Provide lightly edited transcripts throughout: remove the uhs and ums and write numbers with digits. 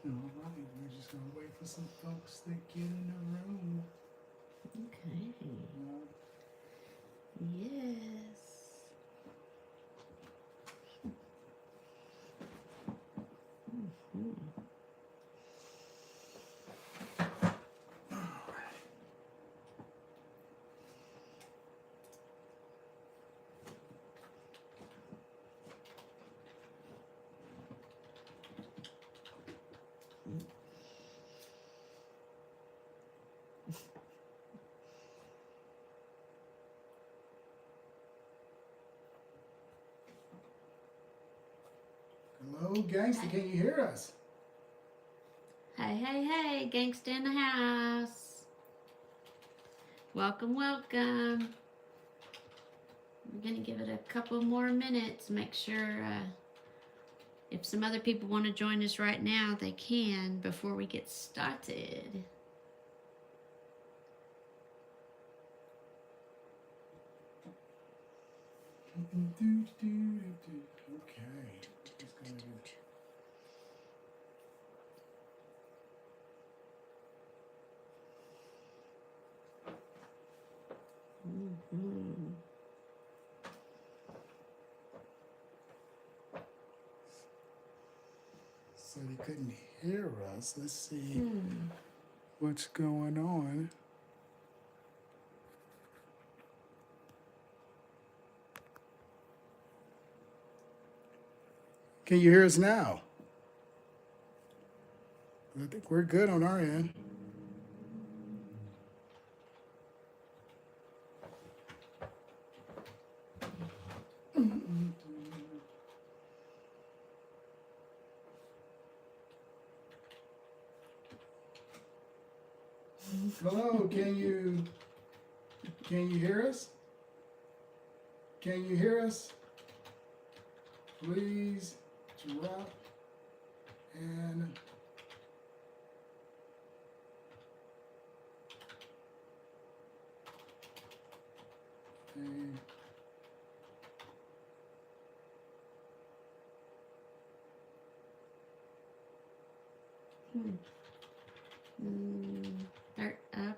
All right, we're just gonna wait for some folks to get in the room. Okay. Yes. Mm-hmm. Hello, gangster, can you hear us? Hey, hey, hey, gangsta in the house. Welcome, welcome. We're gonna give it a couple more minutes. Make sure if some other people want to join us right now, they can before we get started. Okay. Just gonna do. Mm-hmm. So they couldn't hear us. Let's see what's going on. Can you hear us now? I think we're good on our end. Hello, can you hear us? Can you hear us? Please drop and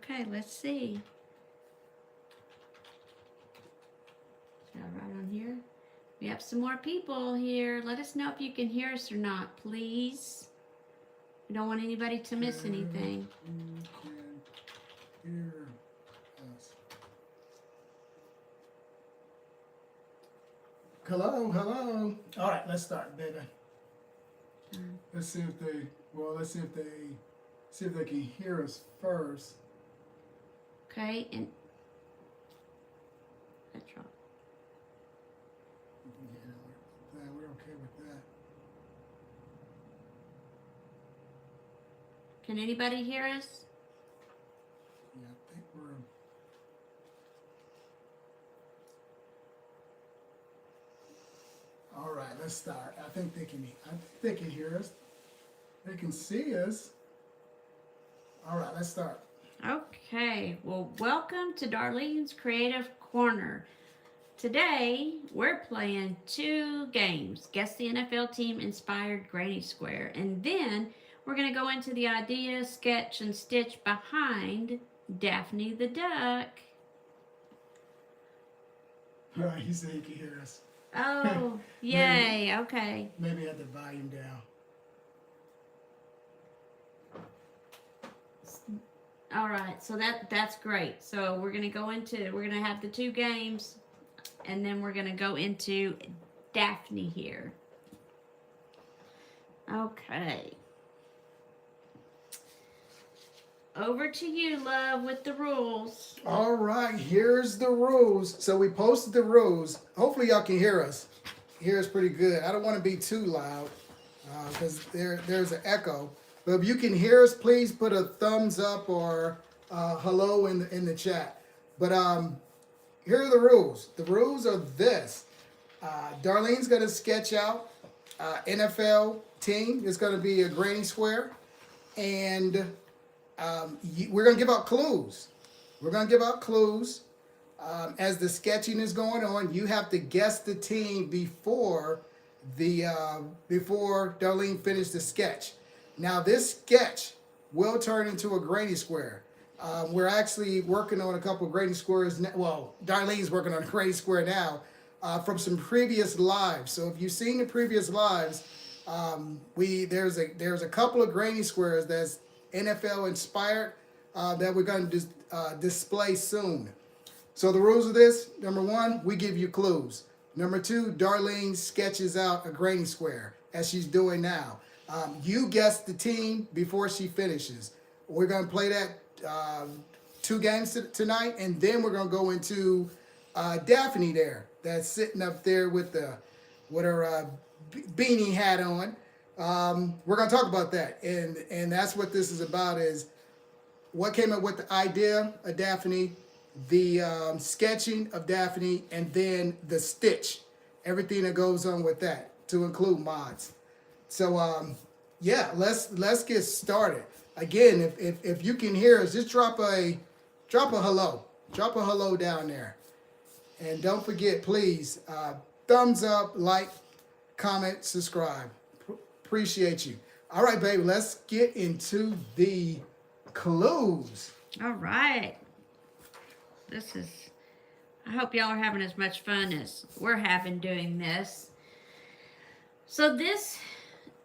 Okay, let's see. Right on here. We have some more people here. Let us know if you can hear us or not, please. We don't want anybody to miss anything. You can hear us. Hello, hello. All right, let's start, baby. Let's see if they. Well, let's see if they can hear us first. Okay, and that's right. Yeah, we're okay with that. Can anybody hear us? Yeah, I think we're. All right, let's start. I think they can hear us. They can see us. All right, let's start. Okay, well, welcome to Darlene's Creative Corner. Today, we're playing 2 games. Guess the NFL team inspired Granny Square. And then we're going to go into the idea, sketch, and stitch behind Daphne the Duck. All right, he said he can hear us. Oh, yay, okay. Maybe have the volume down. All right, so that's great. So we're going to have the 2 games, and then we're going to go into Daphne here. Okay. Over to you, love, with the rules. All right, here's the rules. So we posted the rules. Hopefully y'all can hear us. Hear us pretty good. I don't want to be too loud because there's an echo. But if you can hear us, please put a thumbs up or hello in the chat. But here are the rules. The rules are this. Darlene's going to sketch out NFL team. It's going to be a granny square. And we're going to give out clues. We're going to give out clues. As the sketching is going on, you have to guess the team before Darlene finished the sketch. Now this sketch will turn into a granny square. We're actually working on a couple of granny squares. Well, Darlene's working on a granny square now from some previous lives. So if you've seen the previous lives, there's a couple of granny squares that's NFL inspired that we're going to display soon. So the rules of this: number one, we give you clues. Number two, Darlene sketches out a granny square as she's doing now. You guess the team before she finishes. We're going to play that 2 games tonight, and then we're going to go into Daphne there, that's sitting up there with her beanie hat on. We're going to talk about that, and that's what this is about, is what came up with the idea of Daphne, the sketching of Daphne, and then the stitch, everything that goes on with that, to include mods. So yeah, let's get started. Again, if you can hear us, just drop a hello down there, and don't forget, please, thumbs up, like, comment, subscribe. Appreciate you. All right, baby, let's get into the clues. All right. I hope y'all are having as much fun as we're having doing this. So this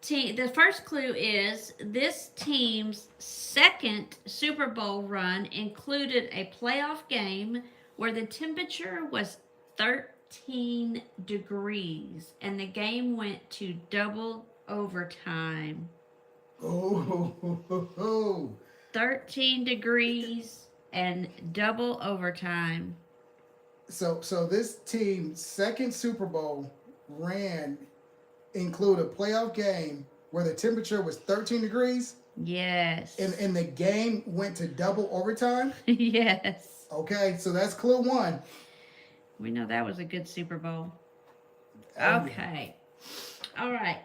team, the first clue is this team's second Super Bowl run included a playoff game where the temperature was 13 degrees and the game went to double overtime. Oh. 13 degrees and double overtime. So this team's second Super Bowl ran include a playoff game where the temperature was 13 degrees? Yes. And the game went to double overtime? Yes. Okay, so that's clue 1. We know that was a good Super Bowl. Oh, Okay. Yeah. All right.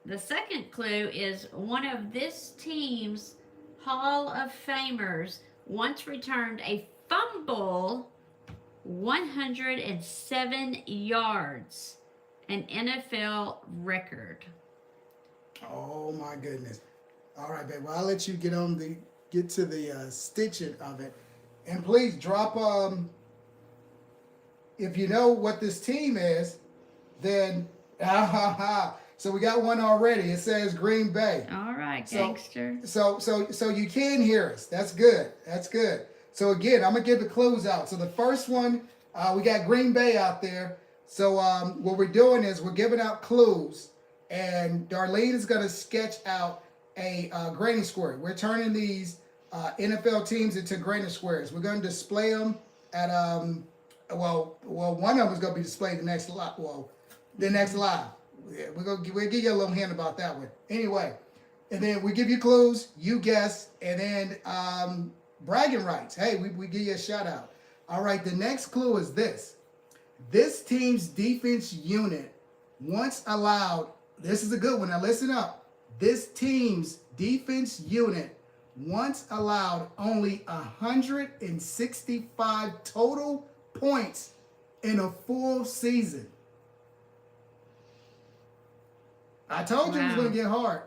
The second clue is one of this team's Hall of Famers once returned a fumble 107 yards, an NFL record. Oh my goodness. All right, babe. Well, I'll let you get to the stitching of it. And please drop if you know what this team is, then so we got one already. It says Green Bay. All right, gangster. So you can hear us. That's good. That's good. So again, I'm gonna give the clues out. So the first one, we got Green Bay out there. So what we're doing is we're giving out clues, and Darlene is gonna sketch out a granny square. We're turning these NFL teams into granny squares. We're gonna display them at well, one of them is gonna be displayed the next live. Yeah, we'll give you a little hint about that one. Anyway, and then we give you clues, you guess, and then bragging rights. Hey, we give you a shout out. All right, the next clue is this. This team's defense unit once allowed, this is a good one, now listen up. This team's defense unit once allowed only 165 total points in a full season. I told you it was going to get hard.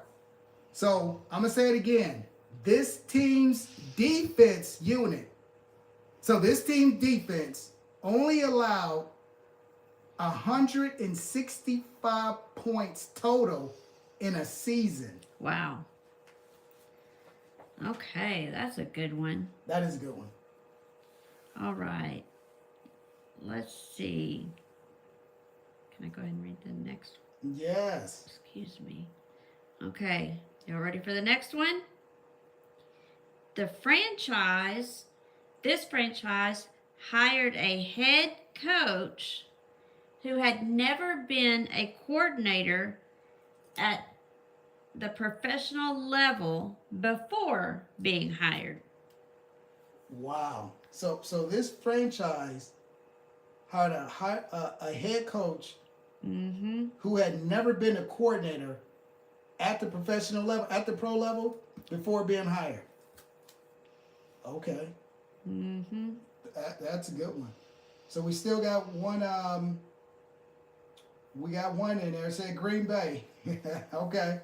So I'm going to say it again. This team's defense unit. So this team's defense only allowed 165 points total in a season. Wow. Okay, that's a good one. That is a good one. All right. Let's see. Can I go ahead and read the next one? Yes. Excuse me. Okay, y'all ready for the next one? This franchise hired a head coach who had never been a coordinator at the professional level before being hired. Wow. So this franchise hired a head coach who had never been a coordinator at the professional level, at the pro level, before being hired. Okay. That's a good one. So we still got one. We got one in there. Say Green Bay. Okay.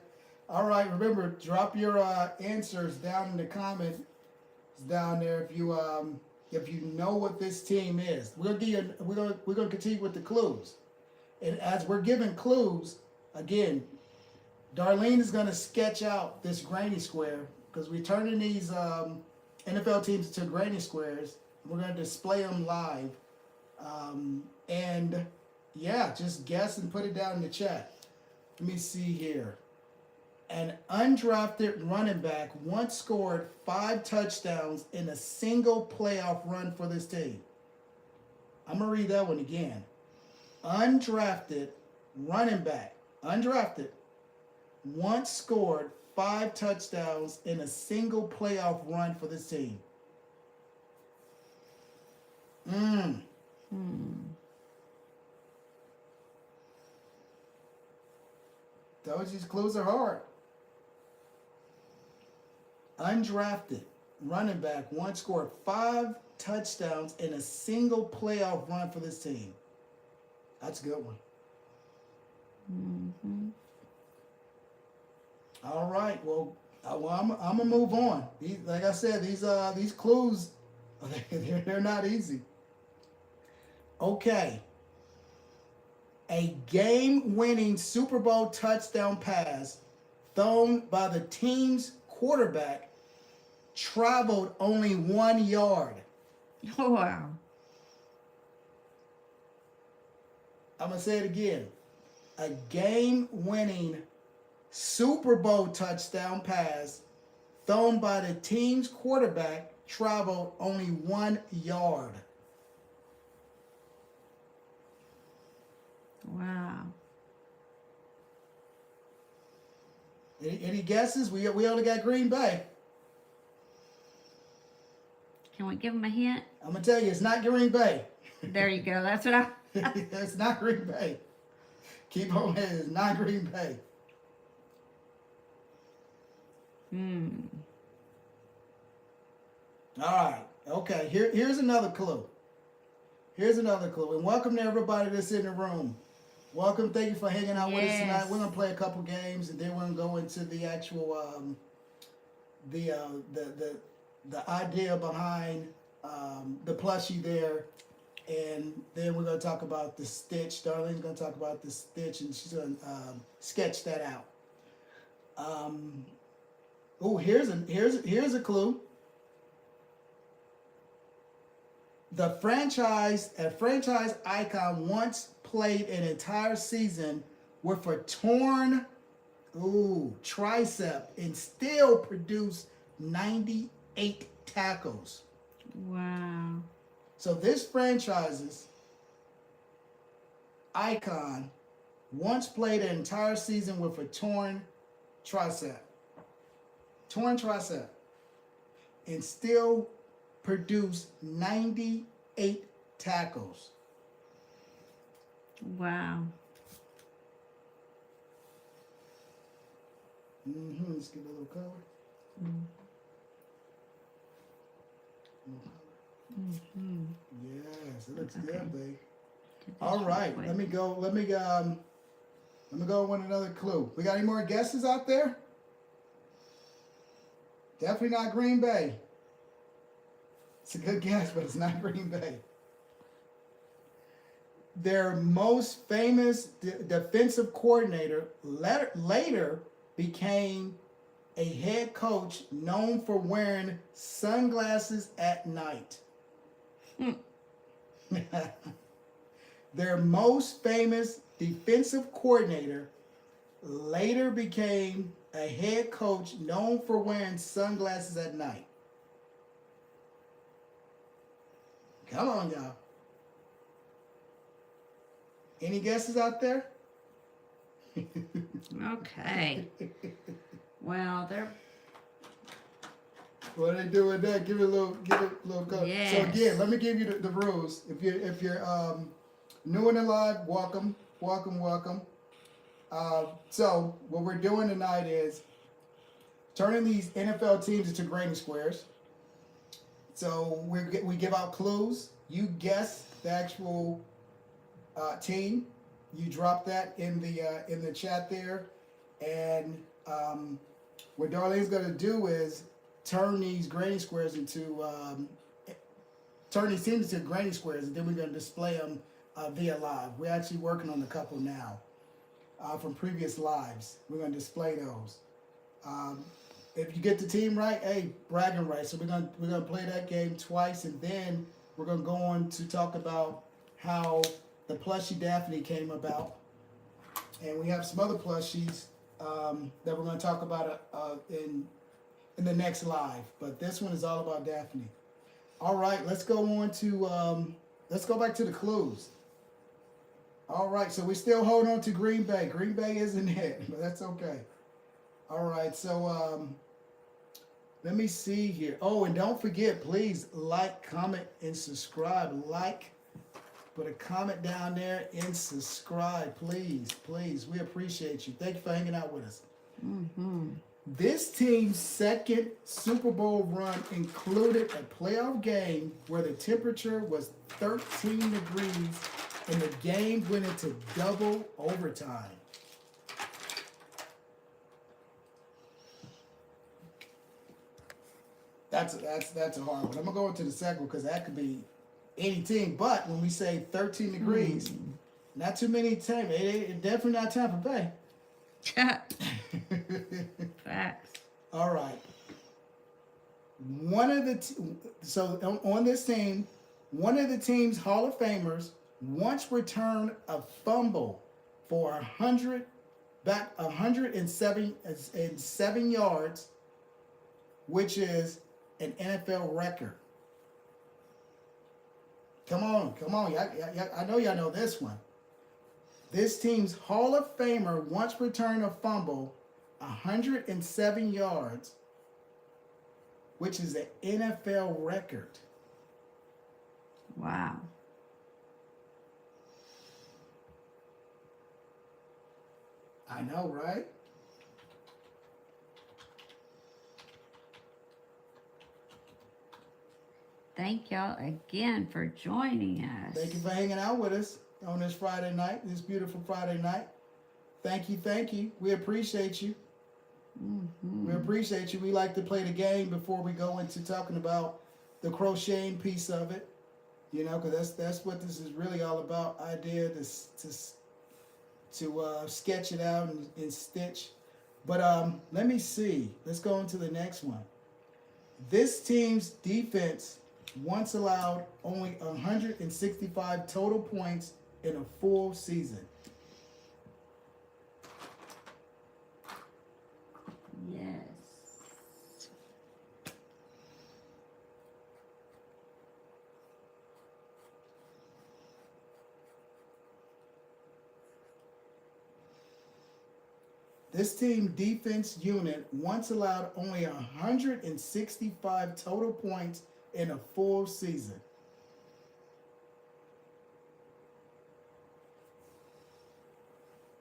All right, remember, drop your answers down in the comments down there if you know what this team is. We're gonna continue with the clues. And as we're giving clues, again, Darlene is gonna sketch out this granny square because we're turning these NFL teams into granny squares. We're gonna display them live. And yeah, just guess and put it down in the chat. Let me see here. An undrafted running back once scored 5 touchdowns in a single playoff run for this team. I'm going to read that one again. Undrafted running back, undrafted, once scored 5 touchdowns in a single playoff run for this team. Those these clues are hard. Undrafted running back once scored 5 touchdowns in a single playoff run for this team. That's a good one. All right. Well, I'm gonna move on. Like I said, these clues, they're not easy. Okay. A game-winning Super Bowl touchdown pass thrown by the team's quarterback traveled only 1 yard. Oh, wow. I'm going to say it again. A game-winning Super Bowl touchdown pass thrown by the team's quarterback traveled only 1 yard. Wow. Any guesses? We only got Green Bay. Can we give them a hint? I'm going to tell you, it's not Green Bay. There you go. That's what I... It's not Green Bay. Keep on it. It's not Green Bay. All right. Okay. Here's another clue. Here's another clue. And welcome to everybody that's in the room. Welcome. Thank you for hanging out with us tonight. We're gonna play a couple games, and then we're gonna go into the actual the idea behind the plushie there. And then we're going to talk about the stitch. Darlene's going to talk about the stitch, and she's going to sketch that out. Oh, here's a clue. A franchise icon once played an entire season with a torn tricep and still produced 98 tackles. Wow. So this franchise's icon once played an entire season with a torn tricep, and still produced 98 tackles. Wow. Let's get a little color. Yes, it looks good, babe. All right, let me go with another clue. We got any more guesses out there? Definitely not Green Bay. It's a good guess, but it's not Green Bay. Their most famous defensive coordinator later became a head coach known for wearing sunglasses at night. Their most famous defensive coordinator later became a head coach known for wearing sunglasses at night. Come on, y'all. Any guesses out there? Okay. Well, they're... What are they doing there? Give it a little color. Yes. So again, let me give you the rules. If you're new and alive, welcome. So what we're doing tonight is turning these NFL teams into granny squares. So we give out clues. You guess the actual team. You drop that in the chat there, and What Darlene's going to do is turn these granny squares into, turn these teams into granny squares, and then we're going to display them via live. We're actually working on a couple now from previous lives. We're going to display those. If you get the team right, hey, bragging rights. So we're gonna play that game twice, and then we're gonna go on to talk about how the Plushie Daphne came about, and we have some other plushies that we're gonna talk about in the next live. But this one is all about Daphne. All right, let's go on to let's go back to the clues. All right, so we still hold on to Green Bay. Green Bay isn't it, but that's okay. All right, so let me see here. Oh, and don't forget, please like, comment, and subscribe. Like, put a comment down there and subscribe, please, please. We appreciate you. Thank you for hanging out with us. Mm-hmm. This team's second Super Bowl run included a playoff game where the temperature was 13 degrees and the game went into double overtime. That's a hard one. I'm gonna go into the second one because that could be any team. But when we say 13 degrees, not too many teams. It definitely not Tampa Bay. Facts. All right. One of the on this team, one of the team's Hall of Famers once returned a fumble for 107 yards, which is an NFL record. Come on. I know y'all know this one. This team's Hall of Famer once returned a fumble 107 yards, which is an NFL record. Wow. I know, right? Thank y'all again for joining us. Thank you for hanging out with us on this Friday night, this beautiful Friday night. Thank you. We appreciate you. Mm-hmm. We appreciate you. We like to play the game before we go into talking about the crocheting piece of it. You know, because that's what this is really all about. Idea to sketch it out and stitch. But let me see. Let's go into the next one. This team's defense once allowed only 165 total points in a full season. Yes. This team defense unit once allowed only 165 total points in a full season.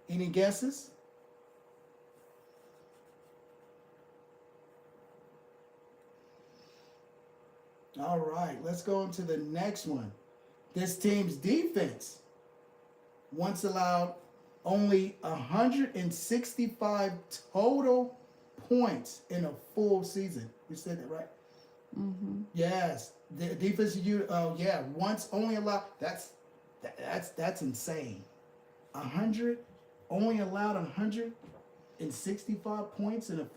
Any guesses? All right, let's go into the next one. This team's defense once allowed only 165 total points in a full season. We said that right? Mm-hmm. Yes. The defensive unit, once only allowed, that's insane. Only allowed 165 points in a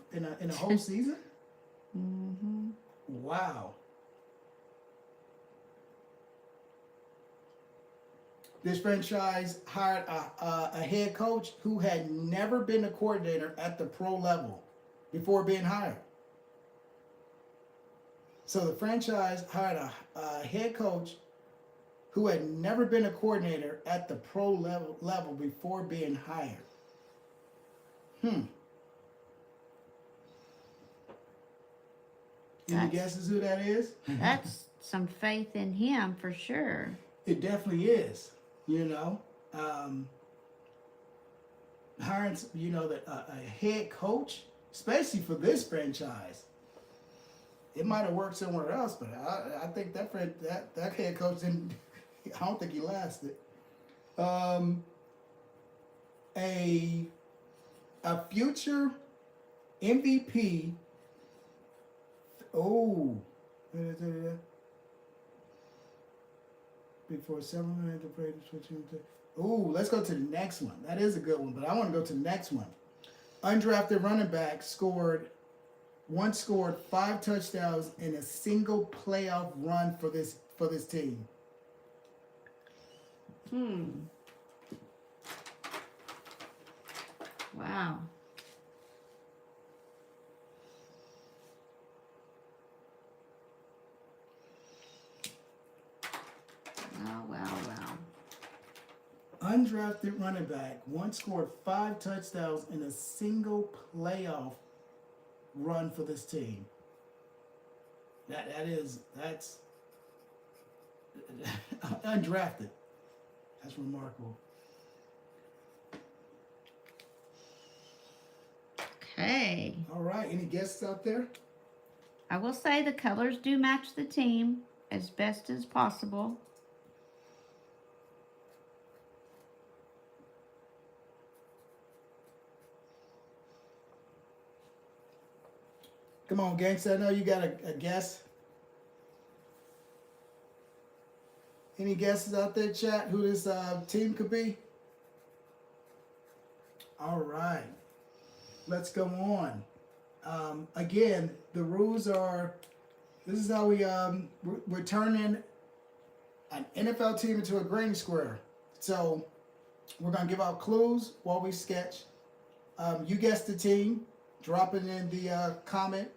whole season? Mm-hmm. Wow. This franchise hired a head coach who had never been a coordinator at the pro level before being hired. So the franchise hired a head coach who had never been a coordinator at the pro level before being hired. Any guesses who that is? That's some faith in him for sure. It definitely is. You know, hiring a head coach, especially for this franchise. It might have worked somewhere else, but I think that head coach didn't. I don't think he lasted. A future MVP. Oh. Before 7 minutes to play the switching. Oh, let's go to the next one. That is a good one, but I want to go to the next one. Undrafted running back scored 5 touchdowns in a single playoff run for this team. Wow. Wow. Undrafted running back once scored 5 touchdowns in a single playoff run for this team. That's undrafted. That's remarkable. Okay. All right. Any guesses out there? I will say the colors do match the team as best as possible. Come on, gangsta. I know you got a guess. Any guesses out there, chat, who this team could be? All right. Let's go on. Again, the rules are, this is how we're turning an NFL team into a granny square. So we're going to give out clues while we sketch. You guess the team, drop it in the comment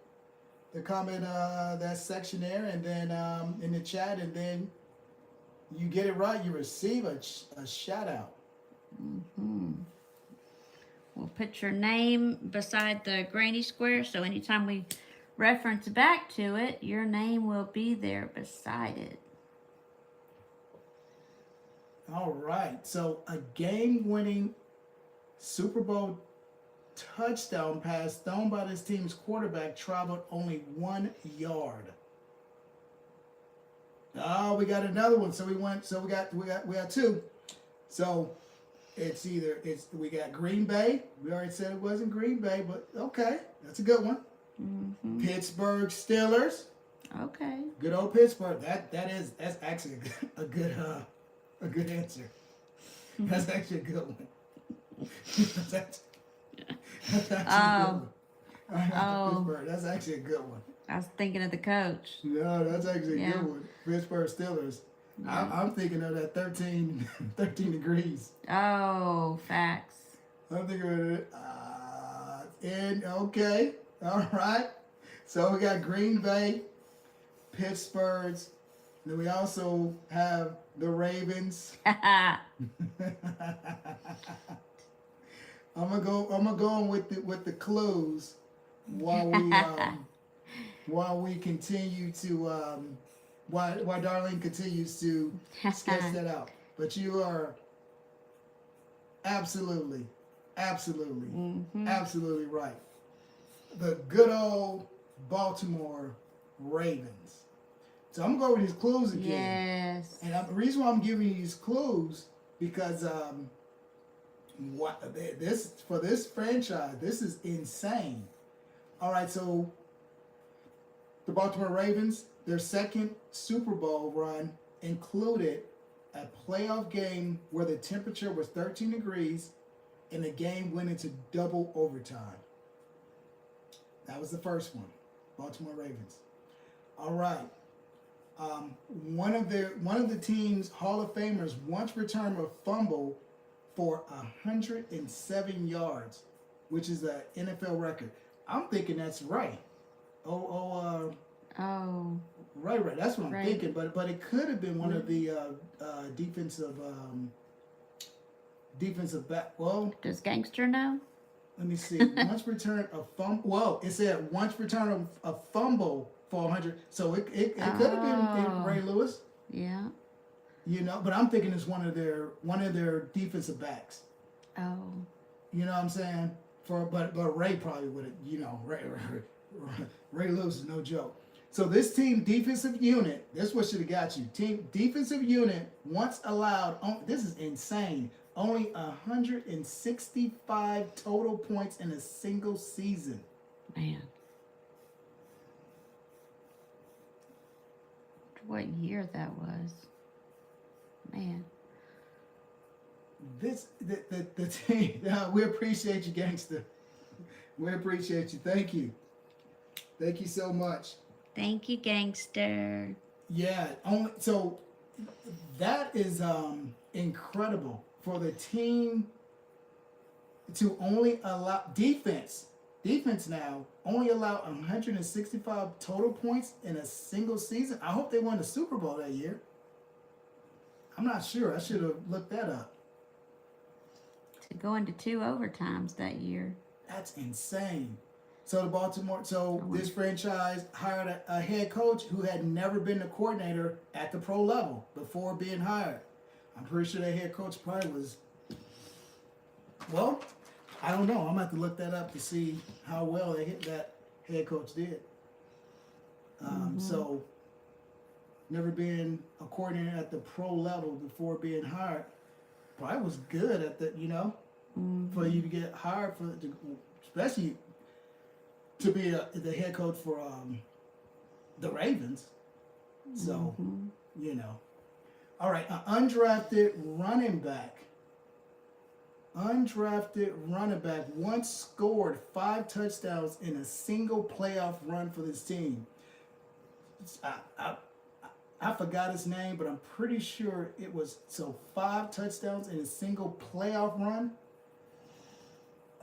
that section there, and then in the chat, and then you get it right, you receive a shout out. We'll put your name beside the granny square, so anytime we reference back to it, your name will be there beside it. All right, so a game-winning Super Bowl touchdown pass thrown by this team's quarterback traveled only 1 yard. Oh, we got another one. So we got two. So we got Green Bay. We already said it wasn't Green Bay, but okay, that's a good one. Pittsburgh Steelers. Okay. Good old Pittsburgh. That's actually a good answer. That's actually a good one. That's actually a good one. Pittsburgh. That's actually a good one. I was thinking of the coach. No, that's actually a good one. Pittsburgh Steelers. Yeah. I'm thinking of that 13 degrees. Oh, facts. I'm thinking of it. And okay. All right. So we got Green Bay, Pittsburgh. Then we also have the Ravens. I'm gonna go with the clues while we continue to while Darlene continues to sketch that out. But you are absolutely right. The good old Baltimore Ravens. So I'm gonna go with these clues again. Yes. And the reason why I'm giving you these clues because for this franchise, this is insane. All right, so the Baltimore Ravens, their second Super Bowl run included a playoff game where the temperature was 13 degrees and the game went into double overtime. That was the first one, Baltimore Ravens. All right. One of the team's Hall of Famers once returned a fumble for 107 yards, which is an NFL record. I'm thinking that's right. Right. That's what I'm thinking. But it could have been one of the defensive back. Well, does Gangster know? Let me see. Once returned a fumble. Well, it said once returned a fumble for 100. So it could have been Ray Lewis. Yeah. You know, but I'm thinking it's one of their defensive backs. Oh. You know what I'm saying? But Ray probably would have. You know, Ray Lewis is no joke. So this team defensive unit, this what should have got you. Team defensive unit once allowed. This is insane. Only 165 total points in a single season. Man. What year that was. Man. The team. We appreciate you, gangster. We appreciate you. Thank you. Thank you so much. Thank you, gangster. Yeah. So that is incredible for the team to only allow defense now only allow 165 total points in a single season. I hope they won the Super Bowl that year. I'm not sure. I should have looked that up. To go into 2 overtimes that year. That's insane. So this franchise hired a head coach who had never been a coordinator at the pro level before being hired. I'm pretty sure that head coach probably was, well, I don't know. I'm going to have to look that up to see how well that head coach did. So, never been a coordinator at the pro level before being hired. Probably was good at the, for you to get hired especially to be the head coach for the Ravens. So, All right, an undrafted running back once scored 5 touchdowns in a single playoff run for this team. I forgot his name, but I'm pretty sure it was 5 touchdowns in a single playoff run.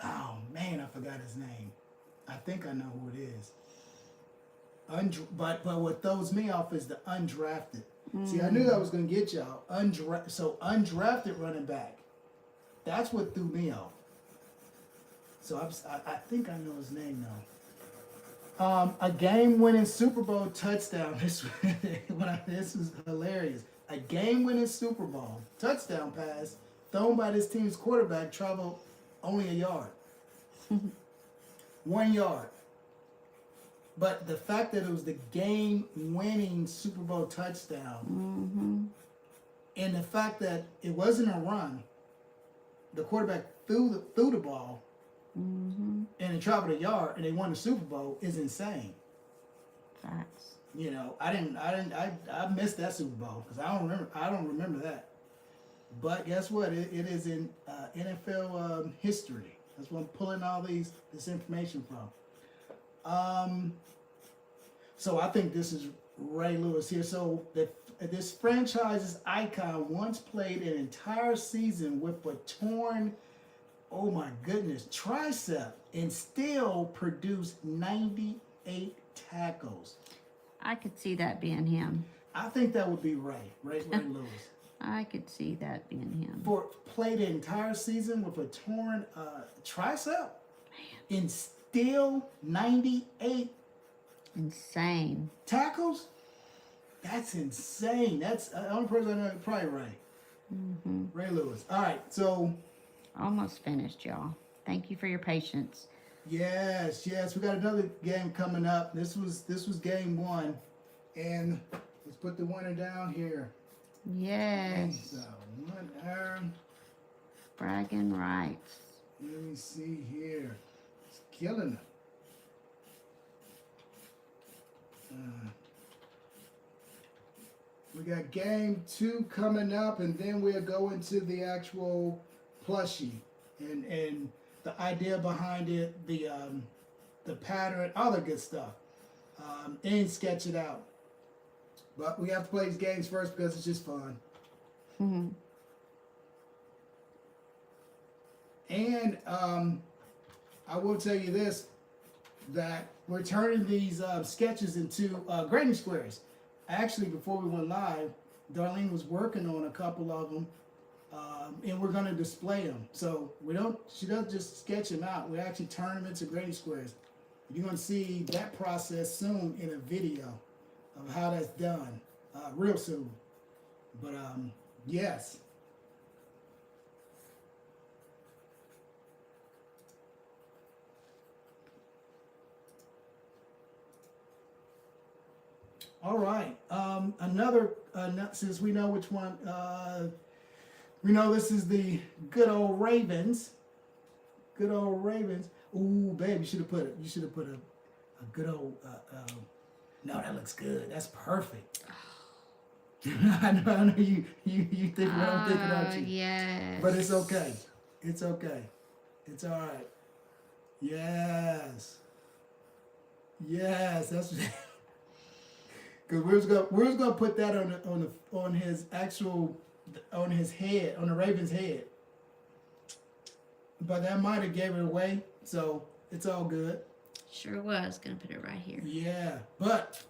Oh man, I forgot his name. I think I know who it is. But what throws me off is the undrafted. See, I knew that was going to get y'all. Undrafted running back. That's what threw me off. So I think I know his name now. A game-winning Super Bowl touchdown. This was hilarious. A game-winning Super Bowl touchdown pass thrown by this team's quarterback traveled only a yard. 1 yard. But the fact that it was the game-winning Super Bowl touchdown, and the fact that it wasn't a run, the quarterback threw the ball, and it traveled a yard, and they won the Super Bowl is insane. Facts. I missed that Super Bowl because I don't remember that. But guess what? It is in NFL history. That's where I'm pulling all this information from. So I think this is Ray Lewis here. So this franchise's icon once played an entire season with a torn, oh my goodness, tricep and still produced 98 tackles. I could see that being him. I think that would be Ray Lewis. I could see that being him. Played an entire season with a torn tricep and still 98 insane tackles. That's insane. That's the only person I know, probably Ray. Ray Lewis. All right, so almost finished, y'all. Thank you for your patience. Yes. We got another game coming up. This was game 1, and let's put the winner down here. Yes. So winner. Bragging rights. Let me see here. It's killing it. We got game 2 coming up, and then we'll go into the actual plushie and the idea behind it, the pattern, all the good stuff, and sketch it out. But we have to play these games first because it's just fun. And I will tell you this, that we're turning these sketches into grading squares. Actually, before we went live, Darlene was working on a couple of them, and we're going to display them. So she doesn't just sketch them out. We actually turn them into grading squares. You're going to see that process soon in a video of how that's done, real soon. But yes. All right. Since we know which one, we know this is the good old Ravens. Good old Ravens. Ooh, babe, you should have put a good old. No, that looks good. That's perfect. I know you think what I'm thinking, aren't you? Yes. But it's okay. It's okay. It's all right. Yes. Yes, that's because we was gonna put that on his actual on his head, on the Raven's head. But that might have gave it away, so it's all good. Sure was gonna put it right here. Yeah, but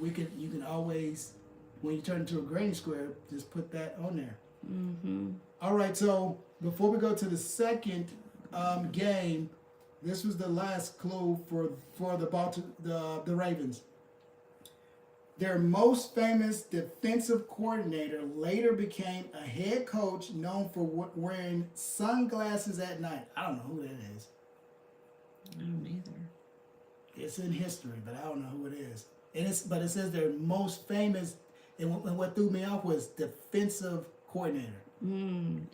you can always, when you turn into a granny square, just put that on there. Mm-hmm. All right, so before we go to the second game, this was the last clue for the Ravens. Their most famous defensive coordinator later became a head coach known for wearing sunglasses at night. I don't know who that is. I don't either. It's in history, but I don't know who it is. But it says their most famous, and what threw me off was defensive coordinator.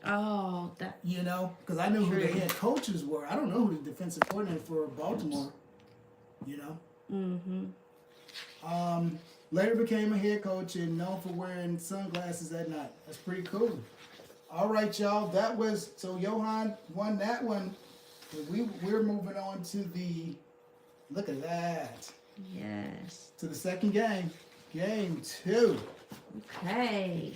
Oh, that. You know, because I knew who the head coaches were. I don't know who the defensive coordinator for Baltimore. You know. Mm-hmm. Later became a head coach and known for wearing sunglasses at night. That's pretty cool. All right, y'all. That was so Johan won that one. We're moving on to the. Look at that. Yes. To the second game. Game 2. Okay.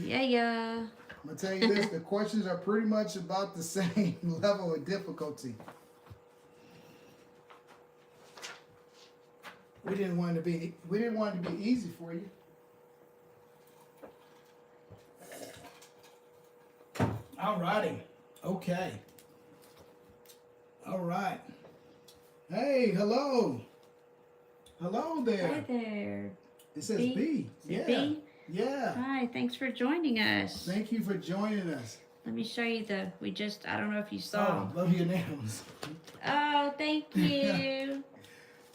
Yeah. I'm going to tell you this. The questions are pretty much about the same level of difficulty. We didn't want it to be easy for you. All righty. Okay. All right. Hey, hello. Hello there. Hi there. It says B. B. Is it Yeah. B? Yeah. Hi, thanks for joining us. Thank you for joining us. Let me show you I don't know if you saw. Oh, love your nails. Oh, thank you.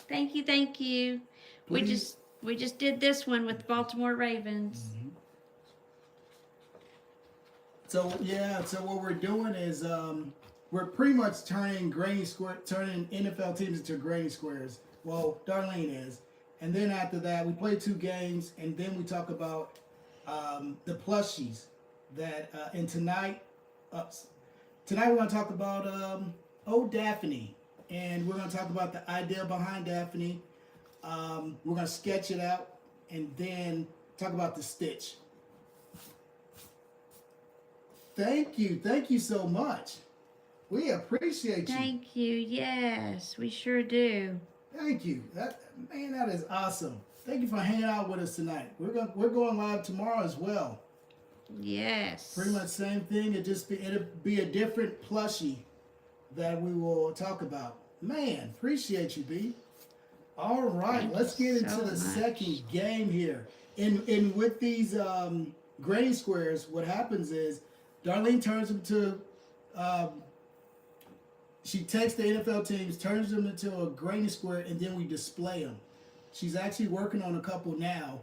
Thank you. Please. We just did this one with Baltimore Ravens. Mm-hmm. So what we're doing is we're pretty much turning NFL teams into granny squares. Well, Darlene is, and then after that we play 2 games, and then we talk about the plushies that. And tonight we're going to talk about Daphne, and we're going to talk about the idea behind Daphne. We're going to sketch it out, and then talk about the stitch. Thank you so much. We appreciate you. Thank you. Yes, we sure do. Thank you. That is awesome. Thank you for hanging out with us tonight. We're going live tomorrow as well. Yes. Pretty much same thing. It'll be a different plushie that we will talk about. Man, appreciate you, B. All right, Thank let's you get into so the much. second game here. And with these granny squares, what happens is Darlene turns them to. She takes the NFL teams, turns them into a granny square, and then we display them. She's actually working on a couple now,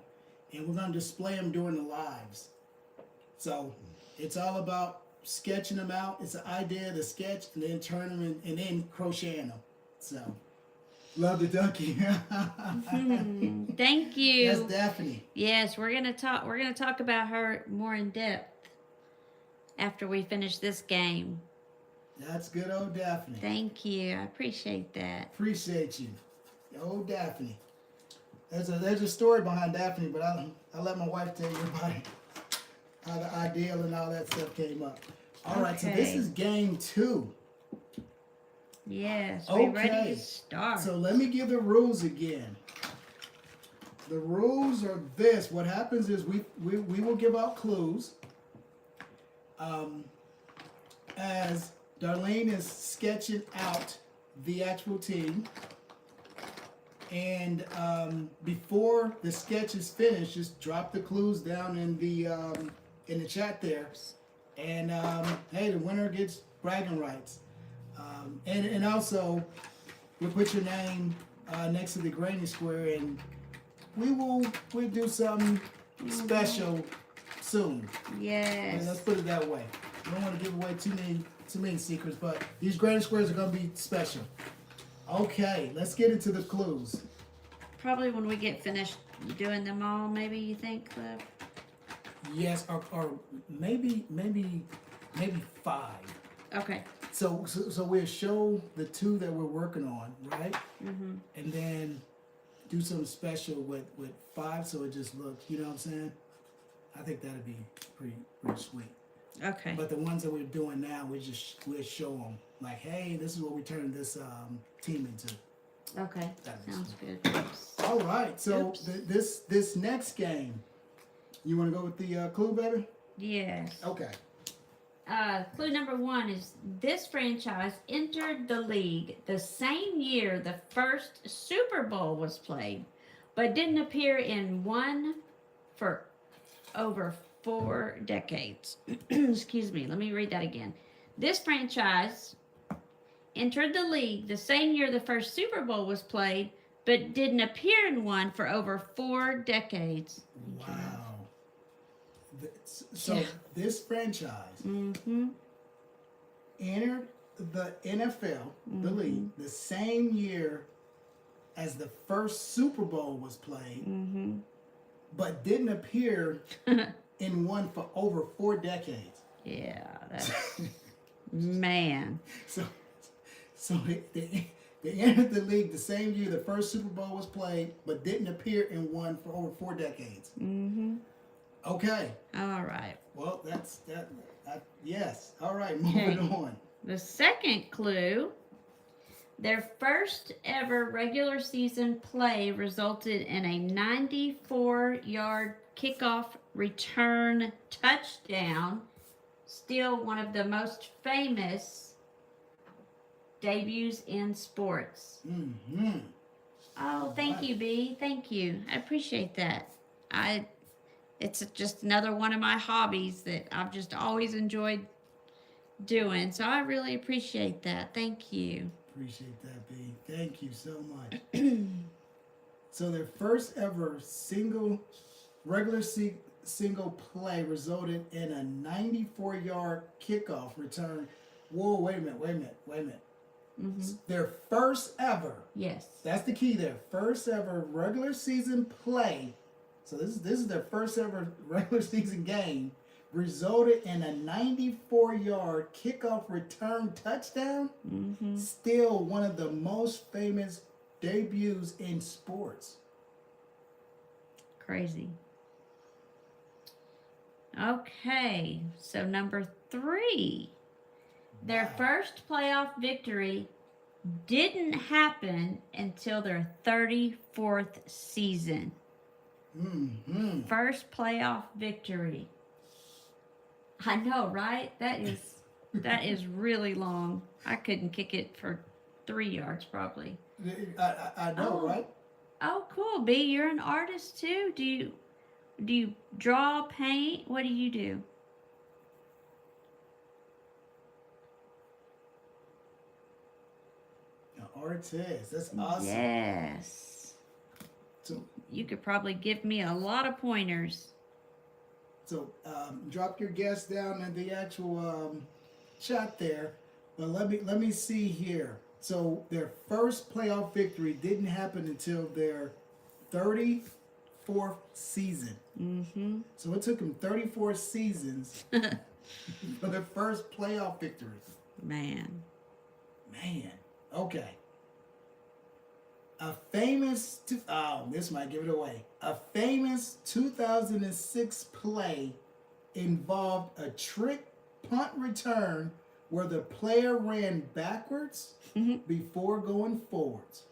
and we're going to display them during the lives. So it's all about sketching them out. It's an idea to sketch, and then turn them in, and then crocheting them. So love the ducky. Thank you. That's Daphne. Yes, we're gonna talk about her more in depth after we finish this game. That's good old Daphne. Thank you. I appreciate that. Appreciate you. Old Daphne. There's a story behind Daphne, but I'll let my wife tell you about it. How the ideal and all that stuff came up. All right, so this is game 2. Yes, we're ready Okay. to start. So let me give the rules again. The rules are this. What happens is we will give out clues. As Darlene is sketching out the actual team. And before the sketch is finished, just drop the clues down in the chat there. And hey, the winner gets bragging rights. And also, we'll put your name next to the granny square, and we'll do something special soon. And let's Yes. put it that way. We don't want to give away too too many secrets, but these granny squares are gonna be special. Okay, let's get into the clues. Probably when we get finished doing them all, maybe you think, Cliff? Yes, or maybe 5. Okay. So we'll show the 2 that we're working on, right? Mm-hmm. And then do something special with 5, so it just looks, you know what I'm saying? I think that'd be pretty sweet. Okay. But the ones that we're doing now, we'll show them like, hey, this is what we turned this team into. Okay. Sounds good. All right. So Oops. this next game, you want to go with the clue, baby? Yes. Okay. Clue number 1 is this franchise entered the league the same year the first Super Bowl was played, but didn't appear in one for over 4 decades. Excuse me, let me read that again. This franchise entered the league the same year the first Super Bowl was played, but didn't appear in one for over 4 decades. Wow. So this franchise entered the NFL, the league, the same year as the first Super Bowl was played, but didn't appear in one for over 4 decades. Yeah, that's man. So they entered the league the same year the first Super Bowl was played, but didn't appear in one for over 4 decades. Okay. All right. Well, that's that. Yes. All right. Moving on. The second clue. Their first ever regular season play resulted in a 94-yard kickoff return touchdown. Still one of the most famous debuts in sports. Oh, thank you, B. Thank you. I appreciate that. It's just another one of my hobbies that I've just always enjoyed doing. So I really appreciate that. Thank you. Appreciate that, B. Thank you so much. So their first ever regular single play resulted in a 94-yard kickoff return. Whoa, wait a minute. Their first ever. Yes. That's the key there. First ever regular season play. So this is their first ever regular season game. Resulted in a 94-yard kickoff return touchdown. Still one of the most famous debuts in sports. Crazy. Okay, so number 3. Their first playoff victory didn't happen until their 34th season. First playoff victory. I know, right? That is really long. I couldn't kick it for 3 yards probably. I know, right? Oh, cool. B, you're an artist too. Do you draw, paint? What do you do? An artist. That's awesome. Yes. So you could probably give me a lot of pointers. So drop your guess down in the actual chat there. But let me see here. So their first playoff victory didn't happen until their 34th season. So it took them 34 seasons for their first playoff victory. Man. Okay. This might give it away. A famous 2006 play involved a trick punt return where the player ran backwards before going forwards.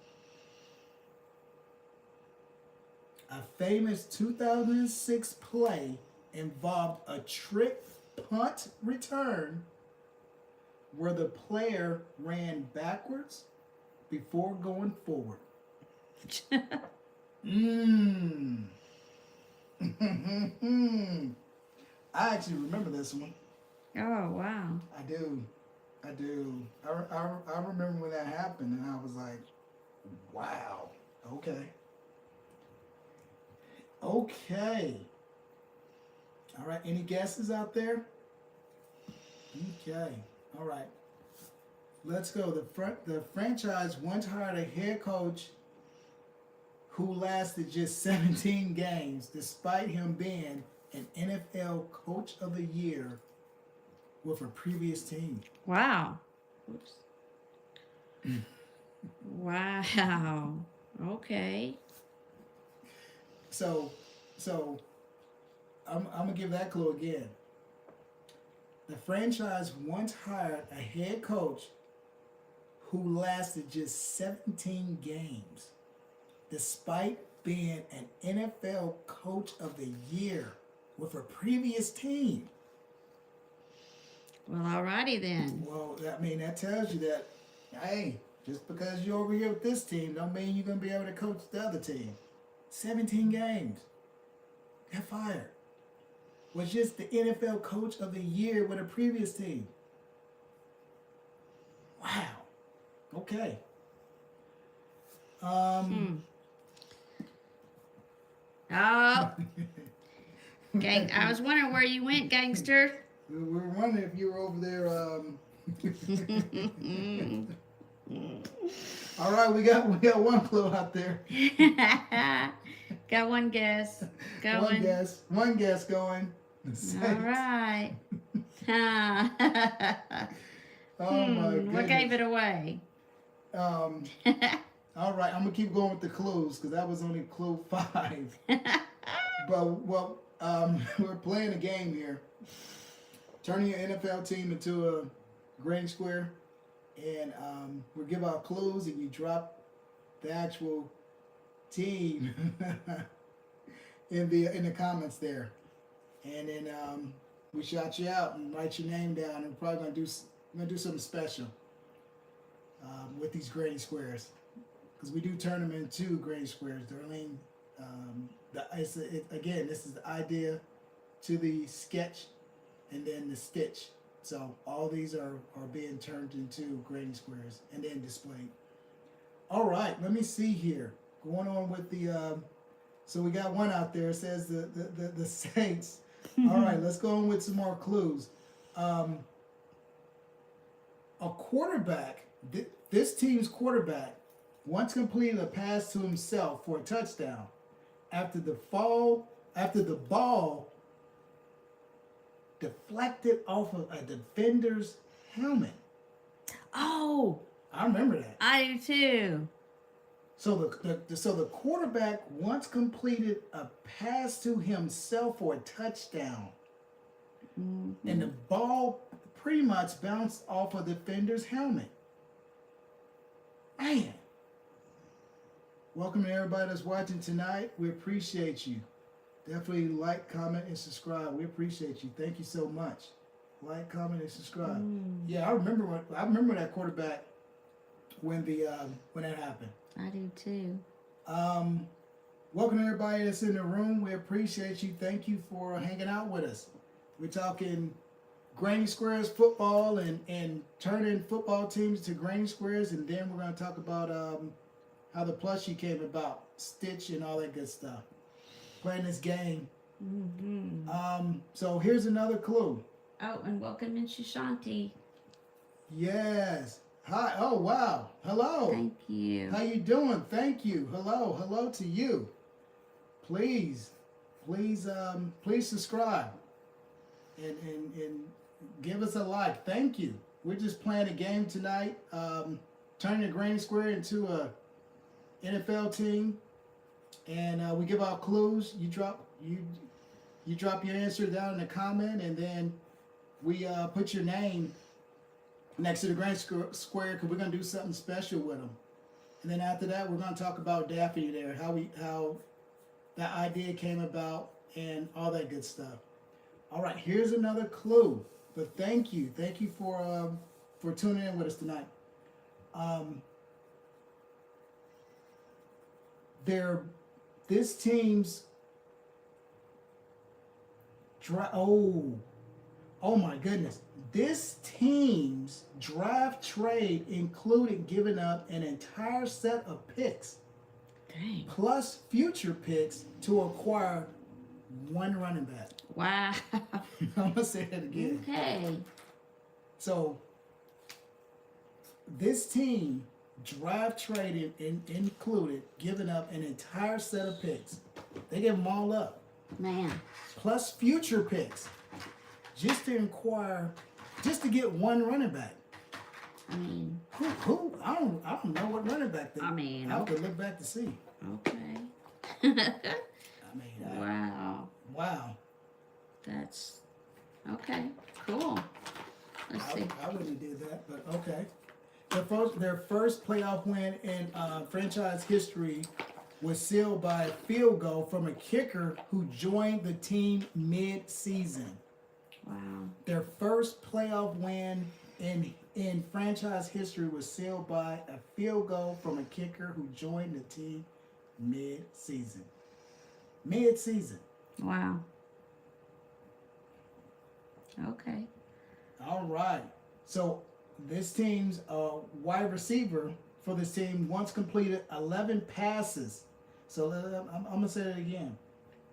A famous 2006 play involved a trick punt return where the player ran backwards before going forward. I actually remember this one. Oh, wow. I do. I remember when that happened, and I was like, wow. Okay. All right. Any guesses out there? Okay. All right. Let's go. The franchise once hired a head coach who lasted just 17 games, despite him being an NFL Coach of the Year with a previous team. Wow. Oops. Wow. Okay. So I'm gonna give that clue again. The franchise once hired a head coach who lasted just 17 games, despite being an NFL Coach of the Year with a previous team. Well, alrighty then. Well, I mean, that tells you that, hey, just because you're over here with this team don't mean you're going to be able to coach the other team. 17 games. Got fired. Was just the NFL Coach of the Year with a previous team. Wow. Okay. Oh, gang! I was wondering where you went, gangster. We were wondering if you were over there. All right, we got one clue out there. Got one guess. Going. One guess going. All right. Oh my goodness. What gave it away? All right, I'm gonna keep going with the clues because that was only clue 5. But we're playing a game here. Turning your NFL team into a grading square, and we'll give out clues, and you drop the actual team in the comments there, and then we shout you out and write your name down, and we're probably gonna do something special with these grading squares, because we do turn them into grading squares. Darlene, again, this is the idea to the sketch and then the stitch. So all these are being turned into grading squares and then displayed. All right, let me see here. Going on with the, so we got one out there. It says the Saints. All right, let's go on with some more clues. A quarterback, this team's quarterback, once completed a pass to himself for a touchdown after the ball deflected off of a defender's helmet. Oh, I remember that. I do too. So the quarterback once completed a pass to himself for a touchdown, and the ball pretty much bounced off a defender's helmet. Man. Welcome to everybody that's watching tonight. We appreciate you. Definitely like, comment, and subscribe. We appreciate you. Thank you so much. Like, comment, and subscribe. Yeah, I remember that quarterback when that happened. I do too. Welcome to everybody that's in the room. We appreciate you. Thank you for hanging out with us. We're talking granny squares football and turning football teams to granny squares, and then we're going to talk about how the plushie came about, Stitch, and all that good stuff. Playing this game. So here's another clue. Oh, and welcome in Shashanti. Yes. Hi. Oh, wow. Hello. Thank you. How you doing? Thank you. Hello to you. Please subscribe and give us a like. Thank you. We're just playing a game tonight. Turning a granny square into a NFL team, and we give out clues. You drop your answer down in the comment, and then we put your name next to the granny square because we're gonna do something special with them. And then after that, we're gonna talk about Daphne there, how that idea came about, and all that good stuff. All right, here's another clue. But thank you for tuning in with us tonight. This team's oh my goodness. This team's draft trade included giving up an entire set of picks. Dang. Plus future picks to acquire one running back. Wow. I'm gonna say that again. Okay. So this team draft traded and included giving up an entire set of picks. They gave them all up, Man. plus future picks, just to get one running back. I mean, Who? I don't know what running back they. I mean, I have to look back to see. okay. I mean, Wow. wow. That's okay. Cool. Let's see. I wouldn't have did that, but okay. Their first playoff win in franchise history was sealed by a field goal from a kicker who joined the team mid-season. Wow. Their first playoff win in franchise history was sealed by a field goal from a kicker who joined the team mid-season. Mid-season. Wow. Okay. All right. So this team's wide receiver for this team once completed 11 passes. So I'm going to say that again.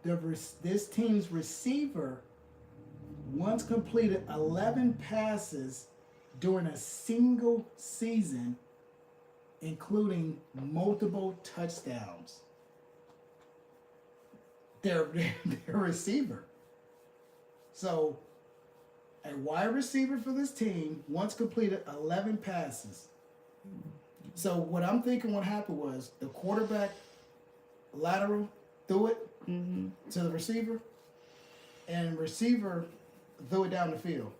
This team's receiver once completed 11 passes during a single season, including multiple touchdowns. Their receiver. So a wide receiver for this team once completed 11 passes. So what I'm thinking what happened was the quarterback lateral threw it to the receiver, and receiver threw it down the field.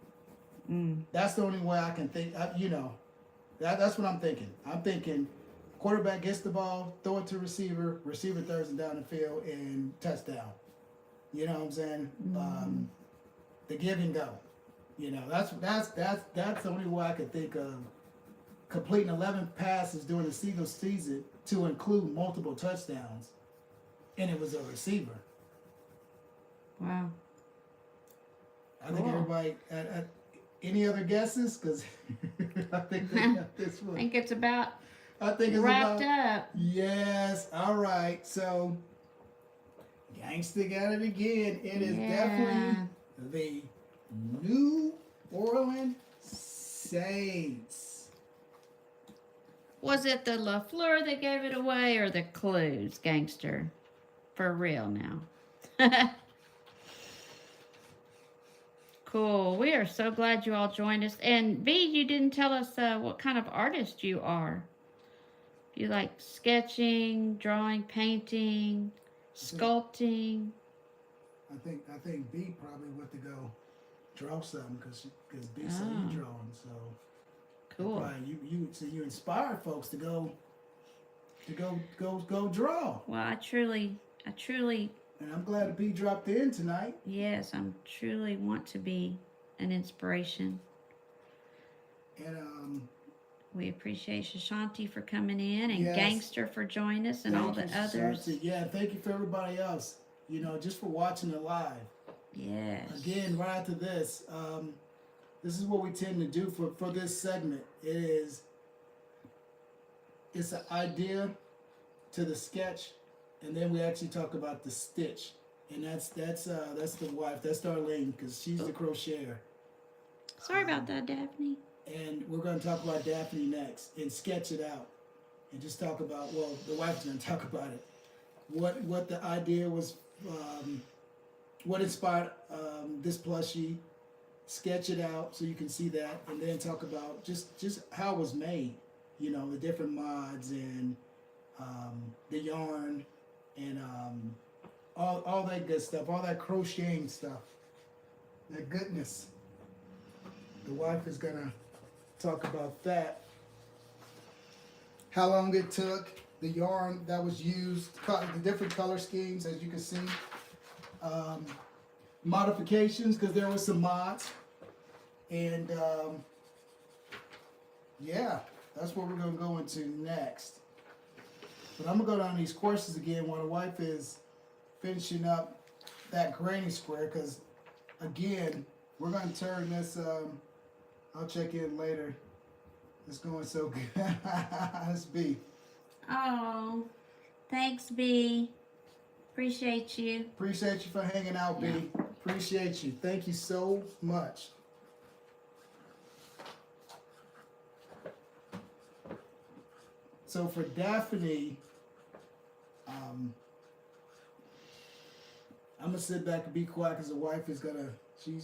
That's the only way I can think. That's what I'm thinking. I'm thinking quarterback gets the ball, throw it to receiver, receiver throws it down the field, and touchdown. You know what I'm saying? The give and go. You know, that's the only way I could think of completing 11 passes during the single season to include multiple touchdowns, and it was a receiver. Wow. I think everybody. Any other guesses? Because I think they got this one. I think it's about It's wrapped about, up. Yes. All right. So, Gangsta got it again. It is definitely the New Orleans Saints. Was it the LaFleur that gave it away or the clues, gangster? For real now. Cool. We are so glad you all joined us. And V, you didn't tell us what kind of artist you are. You like sketching, drawing, painting, sculpting. I think B probably went to go draw something because B said he drawing. So Cool. right, you inspire folks to go draw. Well, I truly, And I'm glad that B dropped in tonight. yes, I'm truly want to be an inspiration. And We appreciate Shashanti for coming in and Yes. Gangster for joining us and all the thank you, others. Shanti. Yeah, thank you for everybody else. Just for watching it live. Yes. Again, right after this, this is what we tend to do for this segment. It's an idea to the sketch, and then we actually talk about the stitch. And that's the wife, that's Darlene, because she's the crocheter. Sorry about that, Daphne. And we're going to talk about Daphne next and sketch it out. And just talk about, well, the wife's going to talk about it. What the idea was, what inspired this plushie, sketch it out so you can see that, and then talk about just how it was made, the different mods and the yarn and all that good stuff, all that crocheting stuff, that goodness. The wife is going to talk about that. How long it took, the yarn that was used, the different color schemes, as you can see. Modifications, because there was some mods. And yeah, that's what we're going to go into next. But I'm going to go down these courses again while the wife is finishing up that granny square, because again, we're going to turn this, I'll check in later. It's going so good. That's B. Oh, thanks, B. Appreciate you. Appreciate you for hanging out, B. Yeah. Appreciate you. Thank you so much. So for Daphne, I'm gonna sit back and be quiet because the wife is gonna. She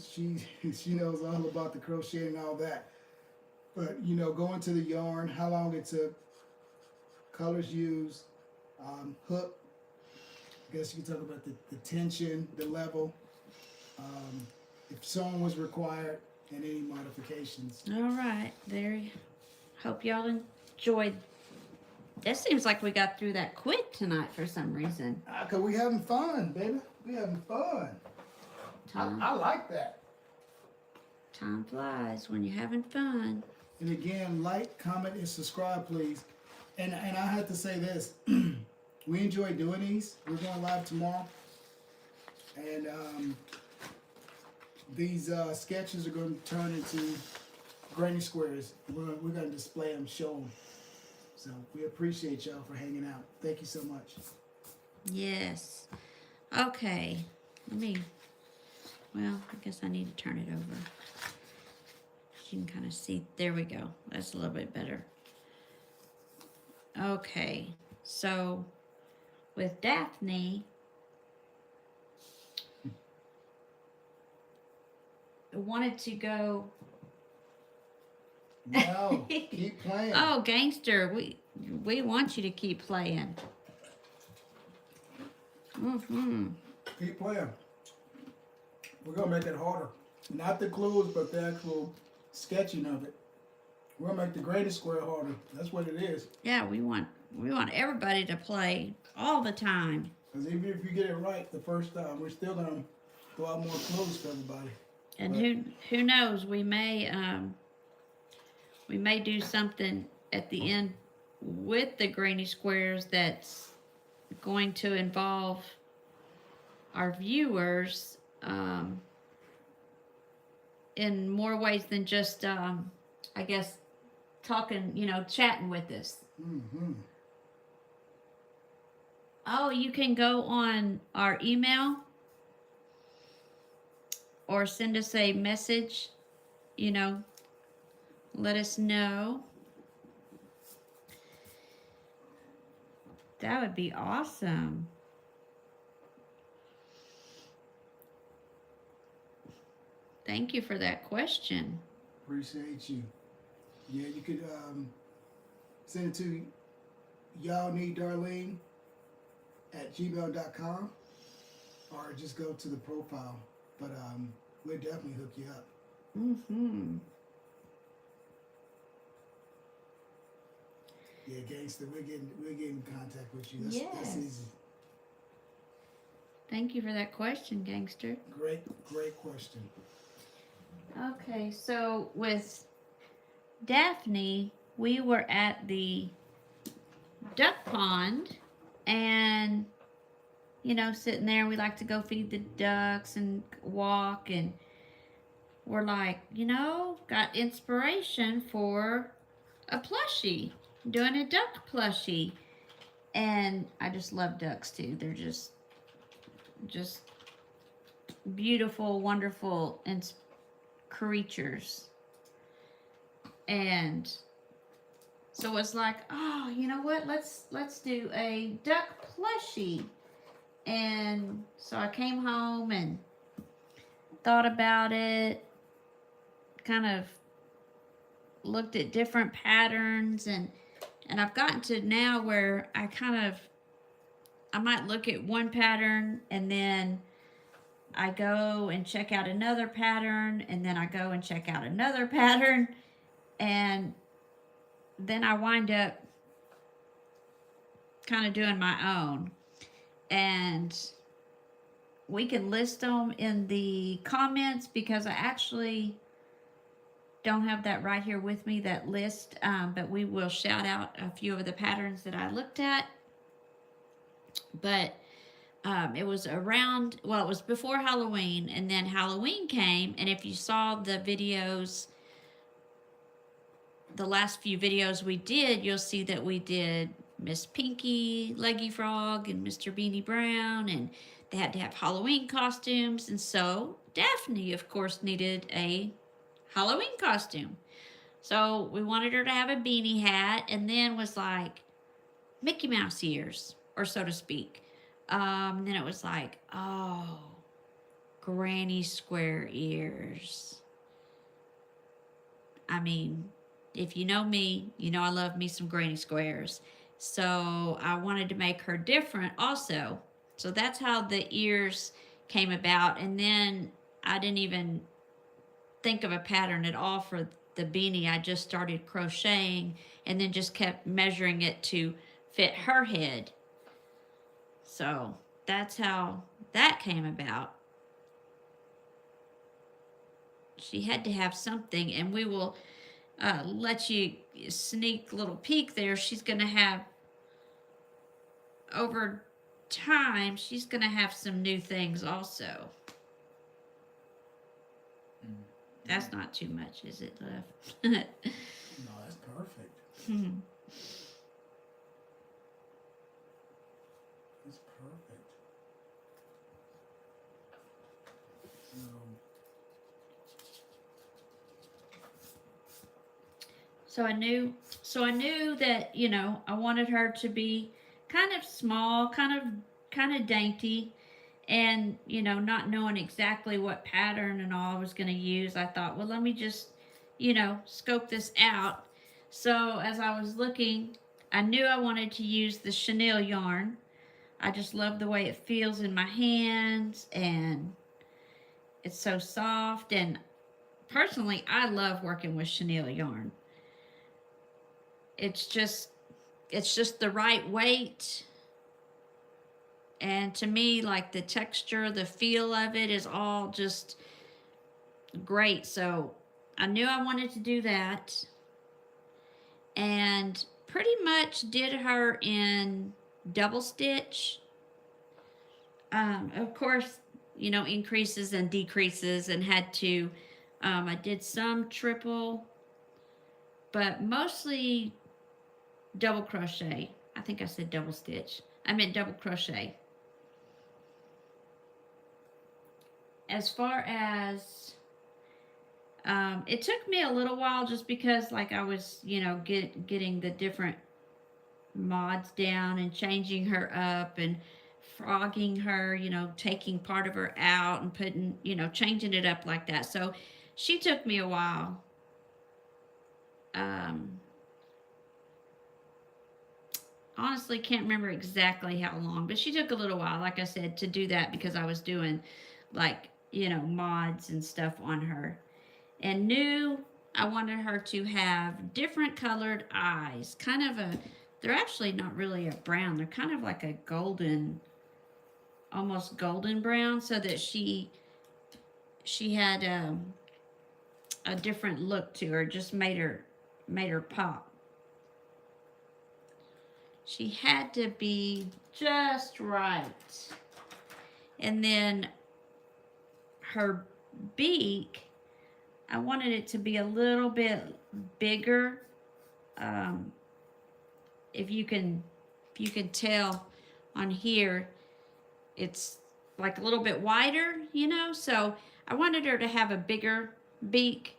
knows all about the crochet and all that. But you know, going to the yarn, how long it took, colors used, hook. I guess you can talk about the tension, the level, if sewing was required, and any modifications. All right, there. Hope y'all enjoyed. It seems like we got through that quick tonight for some reason. Cause we having fun, baby. We having fun. I like that. Time flies when you're having fun. And again, like, comment, and subscribe, please. And I have to say this. We enjoy doing these. We're going live tomorrow. And these sketches are going to turn into granny squares. We're going to display them, show them. So we appreciate y'all for hanging out. Thank you so much. Yes. Okay. Well, I guess I need to turn it over. You can kind of see. There we go. That's a little bit better. Okay. So with Daphne, I wanted to go. No, keep playing. Oh, gangster, we want you to keep playing. Keep playing. We're going to make it harder. Not the clues, but the actual sketching of it. We're going to make the granny square harder. That's what it is. Yeah, we want everybody to play all the time. Because even if you get it right the first time, we're still going to throw out more clues for everybody. And But who knows, we may do something at the end with the granny squares that's going to involve our viewers in more ways than just I guess talking, chatting with us. Mm-hmm. Oh, you can go on our email or send us a message, let us know. That would be awesome. Thank you for that question. Appreciate you. Yeah, you could send it to y'all need Darlene at gmail.com or just go to the profile. But we'll definitely hook you up. Mm-hmm. Yeah, gangster, we're getting in contact with you. That's Yes. easy. Thank you for that question, gangster. Great question. Okay, so with Daphne, we were at the duck pond and, sitting there. We like to go feed the ducks and walk, and we're like, got inspiration for a plushie, doing a duck plushie. And I just love ducks too. They're just beautiful, wonderful, and creatures. And so it's like, oh, you know what? Let's do a duck plushie. And so I came home and thought about it, kind of looked at different patterns, and I've gotten to now where I might look at one pattern and then I go and check out another pattern, and then I go and check out another pattern, and then I wind up kind of doing my own. And we can list them in the comments because I actually don't have that right here with me, that list, but we will shout out a few of the patterns that I looked at. But it was it was before Halloween, and then Halloween came, and if you saw the videos, the last few videos we did, you'll see that we did Miss Pinky, Leggy Frog, and Mr. Beanie Brown, and they had to have Halloween costumes, and so Daphne, of course, needed a Halloween costume. So we wanted her to have a beanie hat, and then was like, Mickey Mouse ears, or so to speak. Then it was like, oh, granny square ears. I mean, if you know me, you know I love me some granny squares. So I wanted to make her different also. So that's how the ears came about. And then I didn't even think of a pattern at all for the beanie. I just started crocheting and then just kept measuring it to fit her head. So that's how that came about. She had to have something, and we will let you sneak little peek there. She's going to have, over time, she's going to have some new things also. That's not too much, is it, love? No, that's perfect. That's perfect. So I knew that, you know, I wanted her to be kind of small, kind of dainty, and, you know, not knowing exactly what pattern and all I was going to use, I thought, well, let me just, you know, scope this out. So as I was looking, I knew I wanted to use the chenille yarn. I just love the way it feels in my hands, and it's so soft, and personally, I love working with chenille yarn. It's just the right weight, and to me, like, the texture, the feel of it is all just great. So I knew I wanted to do that, and pretty much did her in double stitch. Of course, you know, increases and decreases, and had to, I did some triple, but mostly double crochet. I think I said double stitch. I meant double crochet. As far as, it took me a little while just because, like, I was, you know, getting the different mods down and changing her up and frogging her, you know, taking part of her out and putting, you know, changing it up like that. So she took me a while. Honestly, can't remember exactly how long, but she took a little while, like I said, to do that because I was doing, like, you know, mods and stuff on her. And knew I wanted her to have different colored eyes. Kind of a, they're actually not really a brown. They're kind of like a golden, almost golden brown, so that she had a different look to her. Just made her pop. She had to be just right. And then her beak, I wanted it to be a little bit bigger. If you can tell on here, it's like a little bit wider, you know. So I wanted her to have a bigger beak.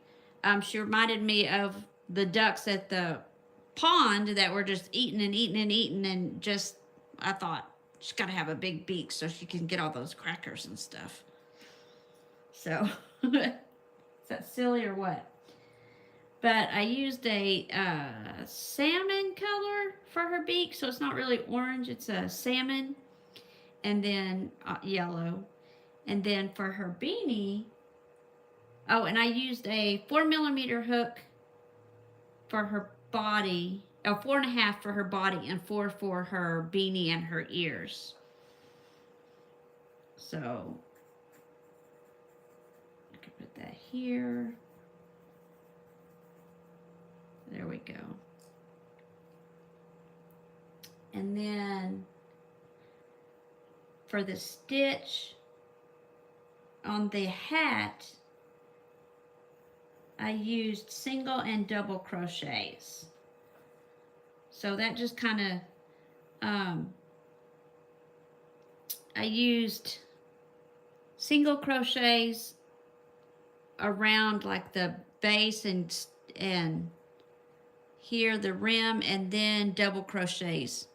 She reminded me of the ducks at the pond that were just eating and eating and eating, and just, I thought, she's got to have a big beak so she can get all those crackers and stuff. So is that silly or what? But I used a salmon color for her beak, so it's not really orange, it's a salmon, and then yellow. And then for her beanie, oh, and I used a 4mm hook for her body, 4.5 for her body, and 4 for her beanie and her ears. So I can put that here. There we go. And then for the stitch on the hat, I used single and double crochets. So that just kind of, I used single crochets around like the base and here the rim, and then double crochets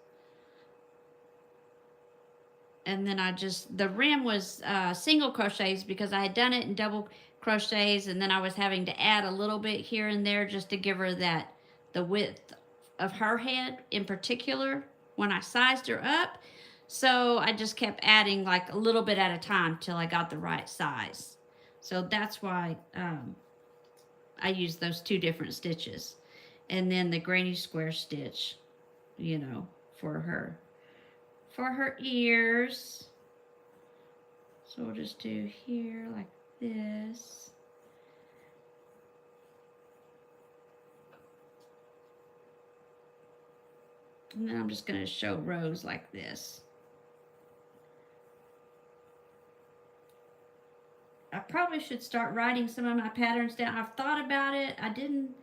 and then I just, the rim was single crochets because I had done it in double crochets, and then I was having to add a little bit here and there just to give her that, the width of her head in particular when I sized her up. So I just kept adding like a little bit at a time till I got the right size. So that's why I used those two different stitches. And then the granny square stitch, you know, for her ears. So we'll just do here like this. And then I'm just going to show rows like this. I probably should start writing some of my patterns down. I've thought about it. I didn't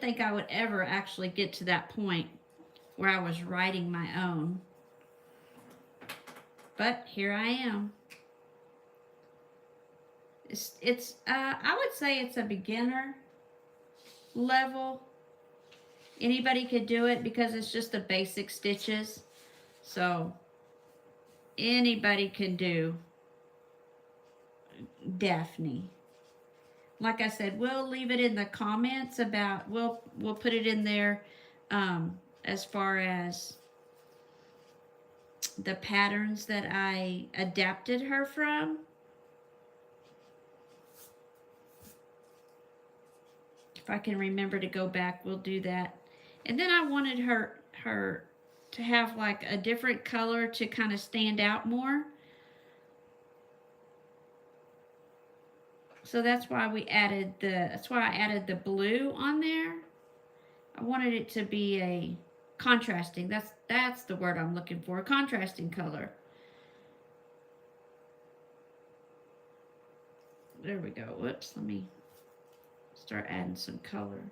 think I would ever actually get to that point where I was writing my own. But here I am. It's I would say it's a beginner level. Anybody could do it because it's just the basic stitches. So anybody can do Daphne. Like I said, we'll leave it in the comments about, we'll put it in there as far as the patterns that I adapted her from. If I can remember to go back, we'll do that. And then I wanted her to have like a different color to kind of stand out more. So that's why I added the blue on there. I wanted it to be a contrasting. That's the word I'm looking for, a contrasting color. There we go. Whoops, let me start adding some color.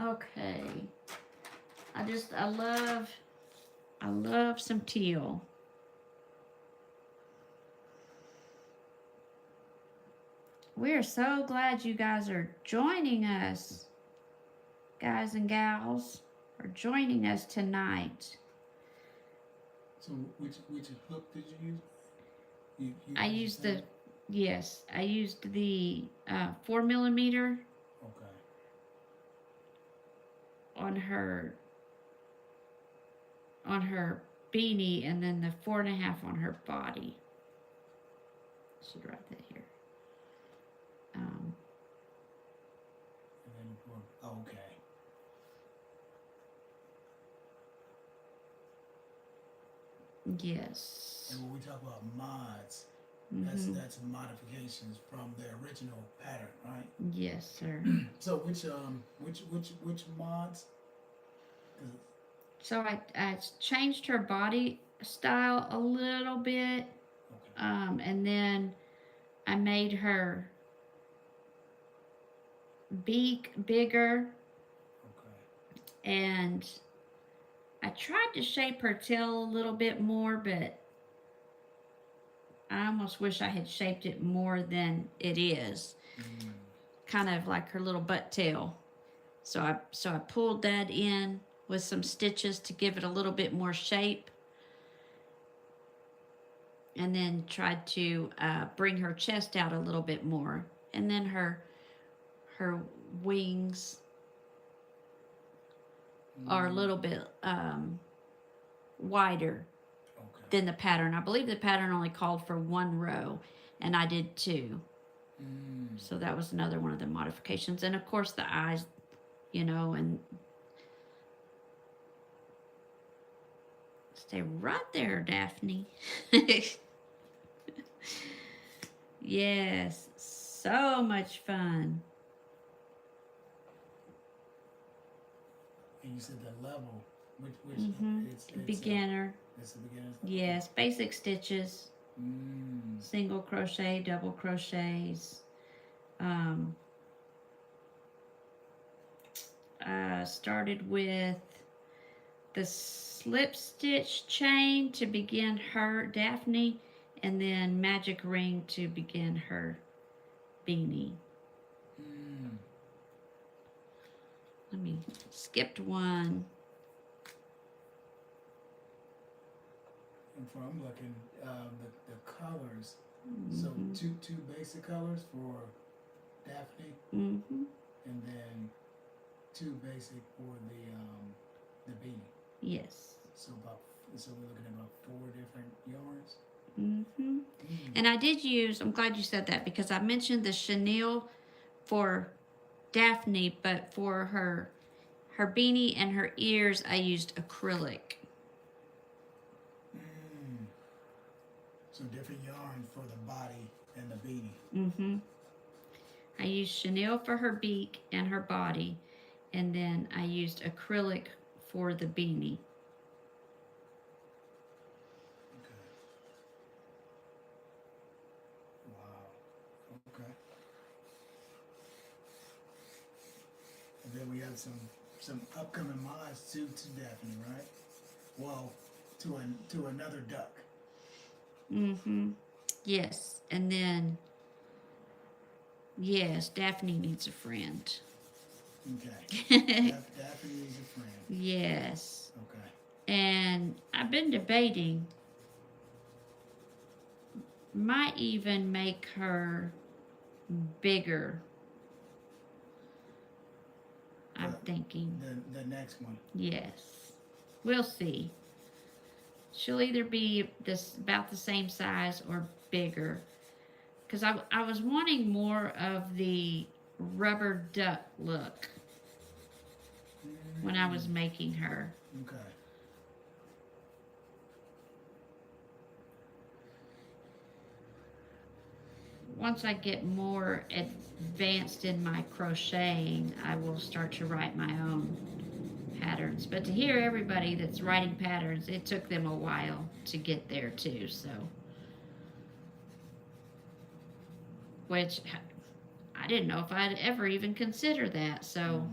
Okay. I love some teal. We're so glad you guys are joining us. Guys and gals are joining us tonight. So which hook did you use? I used the, yes, I used the 4mm. Okay. On her beanie, and then the 4.5 on her body. Should write that here. And then okay. Yes. And when we talk about mods, Mm-hmm. that's modifications from the original pattern, right? Yes, sir. So which mods? So I changed her body style a little bit, Okay. and then I made her beak bigger, Okay. and I tried to shape her tail a little bit more, but I almost wish I had shaped it more than it is. Kind of like her little butt tail. So I pulled that in with some stitches to give it a little bit more shape. And then tried to bring her chest out a little bit more. And then her wings are a little bit wider than the pattern. I believe the pattern only called for 1 row, and I did 2. So that was another one of the modifications. And of course the eyes, you know, and stay right there, Daphne. Yes, so much fun. And you said the level, which it's Beginner. It's a beginner. Yes, basic stitches. Single crochet, double crochets. Started with the slip stitch chain to begin her Daphne, and then magic ring to begin her beanie. Let me skipped one. looking for? I'm looking the colors. So two basic colors for Daphne, Mm-hmm. and then two basic for the beanie. Yes. So we're looking at about 4 different yarns. Mm-hmm. And I did use, I'm glad you said that, because I mentioned the chenille for Daphne, but for her beanie and her ears, I used acrylic. So different yarn for the body and the beanie. Mm-hmm. I used chenille for her beak and her body, and then I used acrylic for the beanie. Okay. Wow. Okay. And then we have some upcoming mods to Daphne, right? Well, to another duck. Mm-hmm. Yes. And then, yes, Daphne needs a friend. Okay. Daphne is a friend. Yes. Okay. And I've been debating, might even make her bigger. I'm thinking. The next one. Yes. We'll see. She'll either be about the same size or bigger. Because I was wanting more of the rubber duck look when I was making her. Okay. Once I get more advanced in my crocheting, I will start to write my own patterns. But to hear everybody that's writing patterns, it took them a while to get there too, so. Which I didn't know if I'd ever even consider that, so.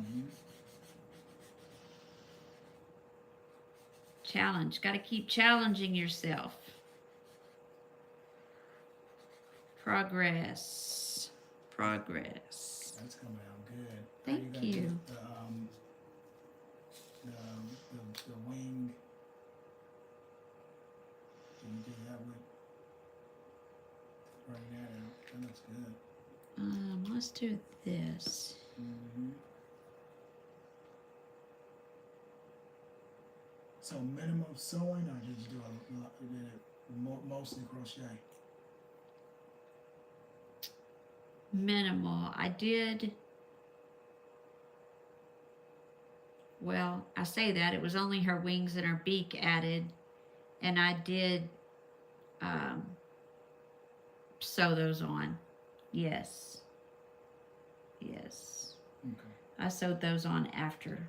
Challenge, got to keep challenging yourself. Progress. That's coming out good. Thank you. The wing. Can you do that with running that out? That looks good. Let's do this. So minimum sewing, or did you do mostly crochet? Minimal. I did. Well, I say that it was only her wings and her beak added, and I did sew those on. Yes. Okay. I sewed those on after.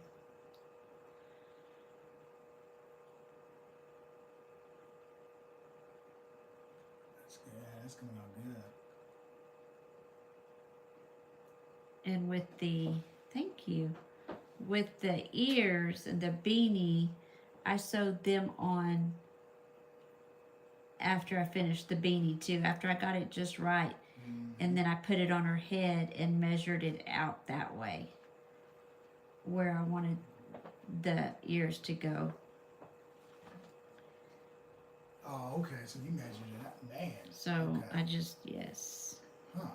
That's good. Yeah, that's coming out good. And with thank you, with the ears and the beanie, I sewed them on after I finished the beanie too, after I got it just right. And then I put it on her head and measured it out that way, where I wanted the ears to go. Oh, okay. So you measured it out, man. So okay. I just, yes. Huh.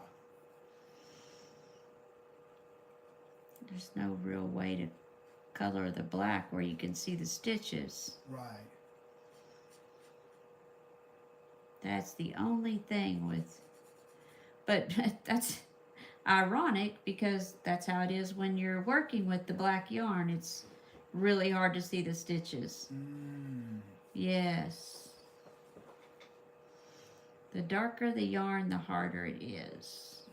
There's no real way to color the black where you can see the stitches. Right. That's the only thing with, but that's ironic because that's how it is when you're working with the black yarn. It's really hard to see the stitches. Yes. The darker the yarn, the harder it is.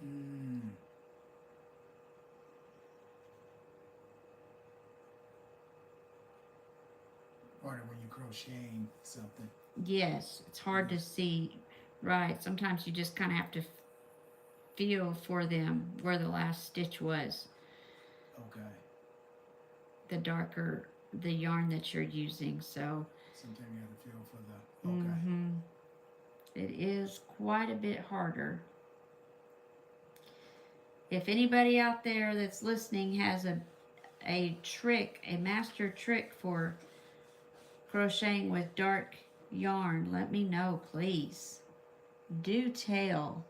Harder when you're crocheting something. Yes, it's hard to see. Right. Sometimes you just kind of have to feel for them where the last stitch was. Okay. The darker the yarn that you're using, so. Sometimes you have to feel for the, okay. It is quite a bit harder. If anybody out there that's listening has a trick, a master trick for crocheting with dark yarn, let me know, please. Do tell.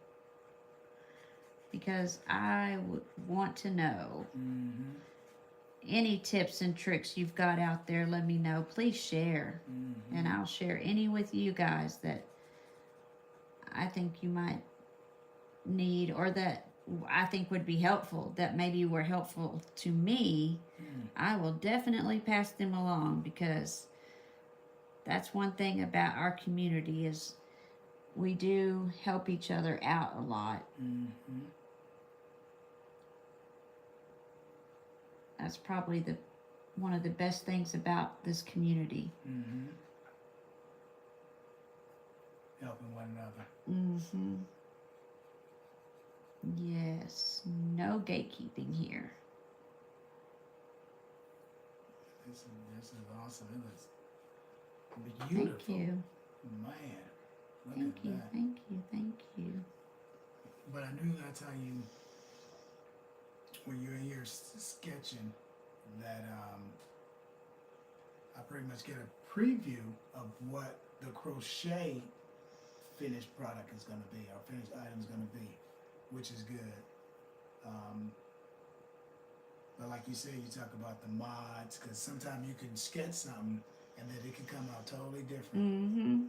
Because I would want to know. Mm-hmm. Any tips and tricks you've got out there, let me know. Please share. Mm-hmm. And I'll share any with you guys that I think you might need or that I think would be helpful, that maybe were helpful to me. I will definitely pass them along, because that's one thing about our community is we do help each other out a lot. Mm-hmm. That's probably one of the best things about this community. Mm-hmm. Helping one another. Mm-hmm. Yes. No gatekeeping here. This is awesome. It looks beautiful. Thank you. Man, look Thank at you. that. Thank you. Thank you. But I knew that's how you, when you're in here sketching, that I pretty much get a preview of what the crochet finished product is going to be, or finished item is going to be, which is good. But like you said, you talk about the mods, because sometimes you can sketch something and then it can come out totally different. Mm-hmm.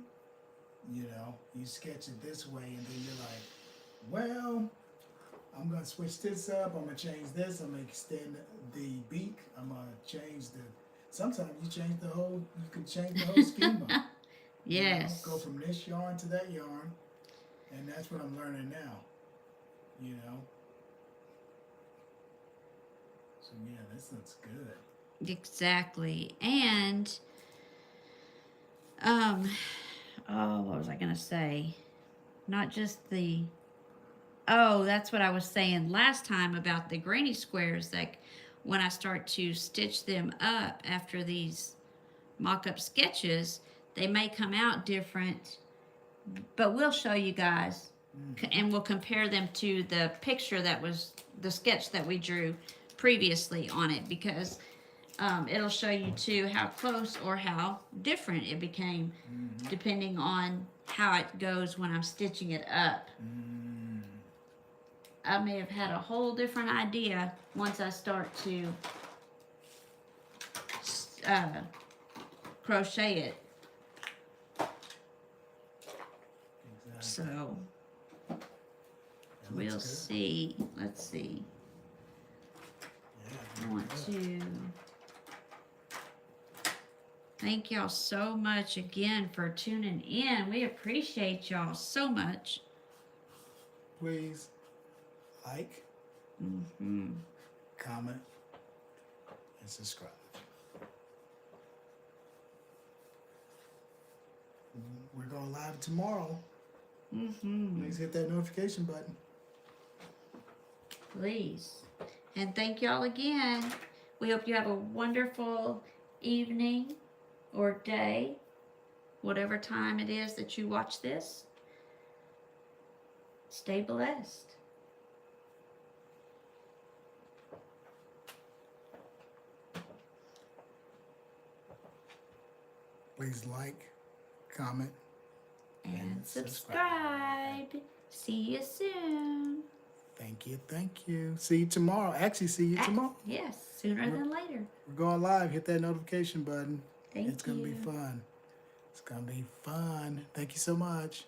You know, you sketch it this way and then you're like, well, I'm going to switch this up, I'm going to change this, I'm going to extend the beak, I'm going to change sometimes you change you can change the whole schema. Yes. You know, go from this yarn to that yarn, and that's what I'm learning now, you know. So yeah, this looks good. Exactly. And what was I gonna say? Not just that's what I was saying last time about the granny squares. Like when I start to stitch them up after these mock-up sketches, they may come out different, but we'll show you guys and we'll compare them to the picture that was the sketch that we drew previously on it, because it'll show you too how close or how different it became depending on how it goes when I'm stitching it up. I may have had a whole different idea once I start to crochet it. Exactly. So That we'll looks good. see. Let's see. Yeah, I want good. to thank y'all so much again for tuning in. We appreciate y'all so much. Please like, comment, and subscribe. We're going live tomorrow. Please hit that notification button. Please. And thank y'all again. We hope you have a wonderful evening or day, whatever time it is that you watch this. Stay blessed. Please like, comment, And subscribe. See you soon. Thank you, thank you. See you tomorrow. Actually, see you tomorrow. Yes, sooner than later. We're going live. Hit that notification button. Thank It's going to be you. fun. It's going to be fun. Thank you so much.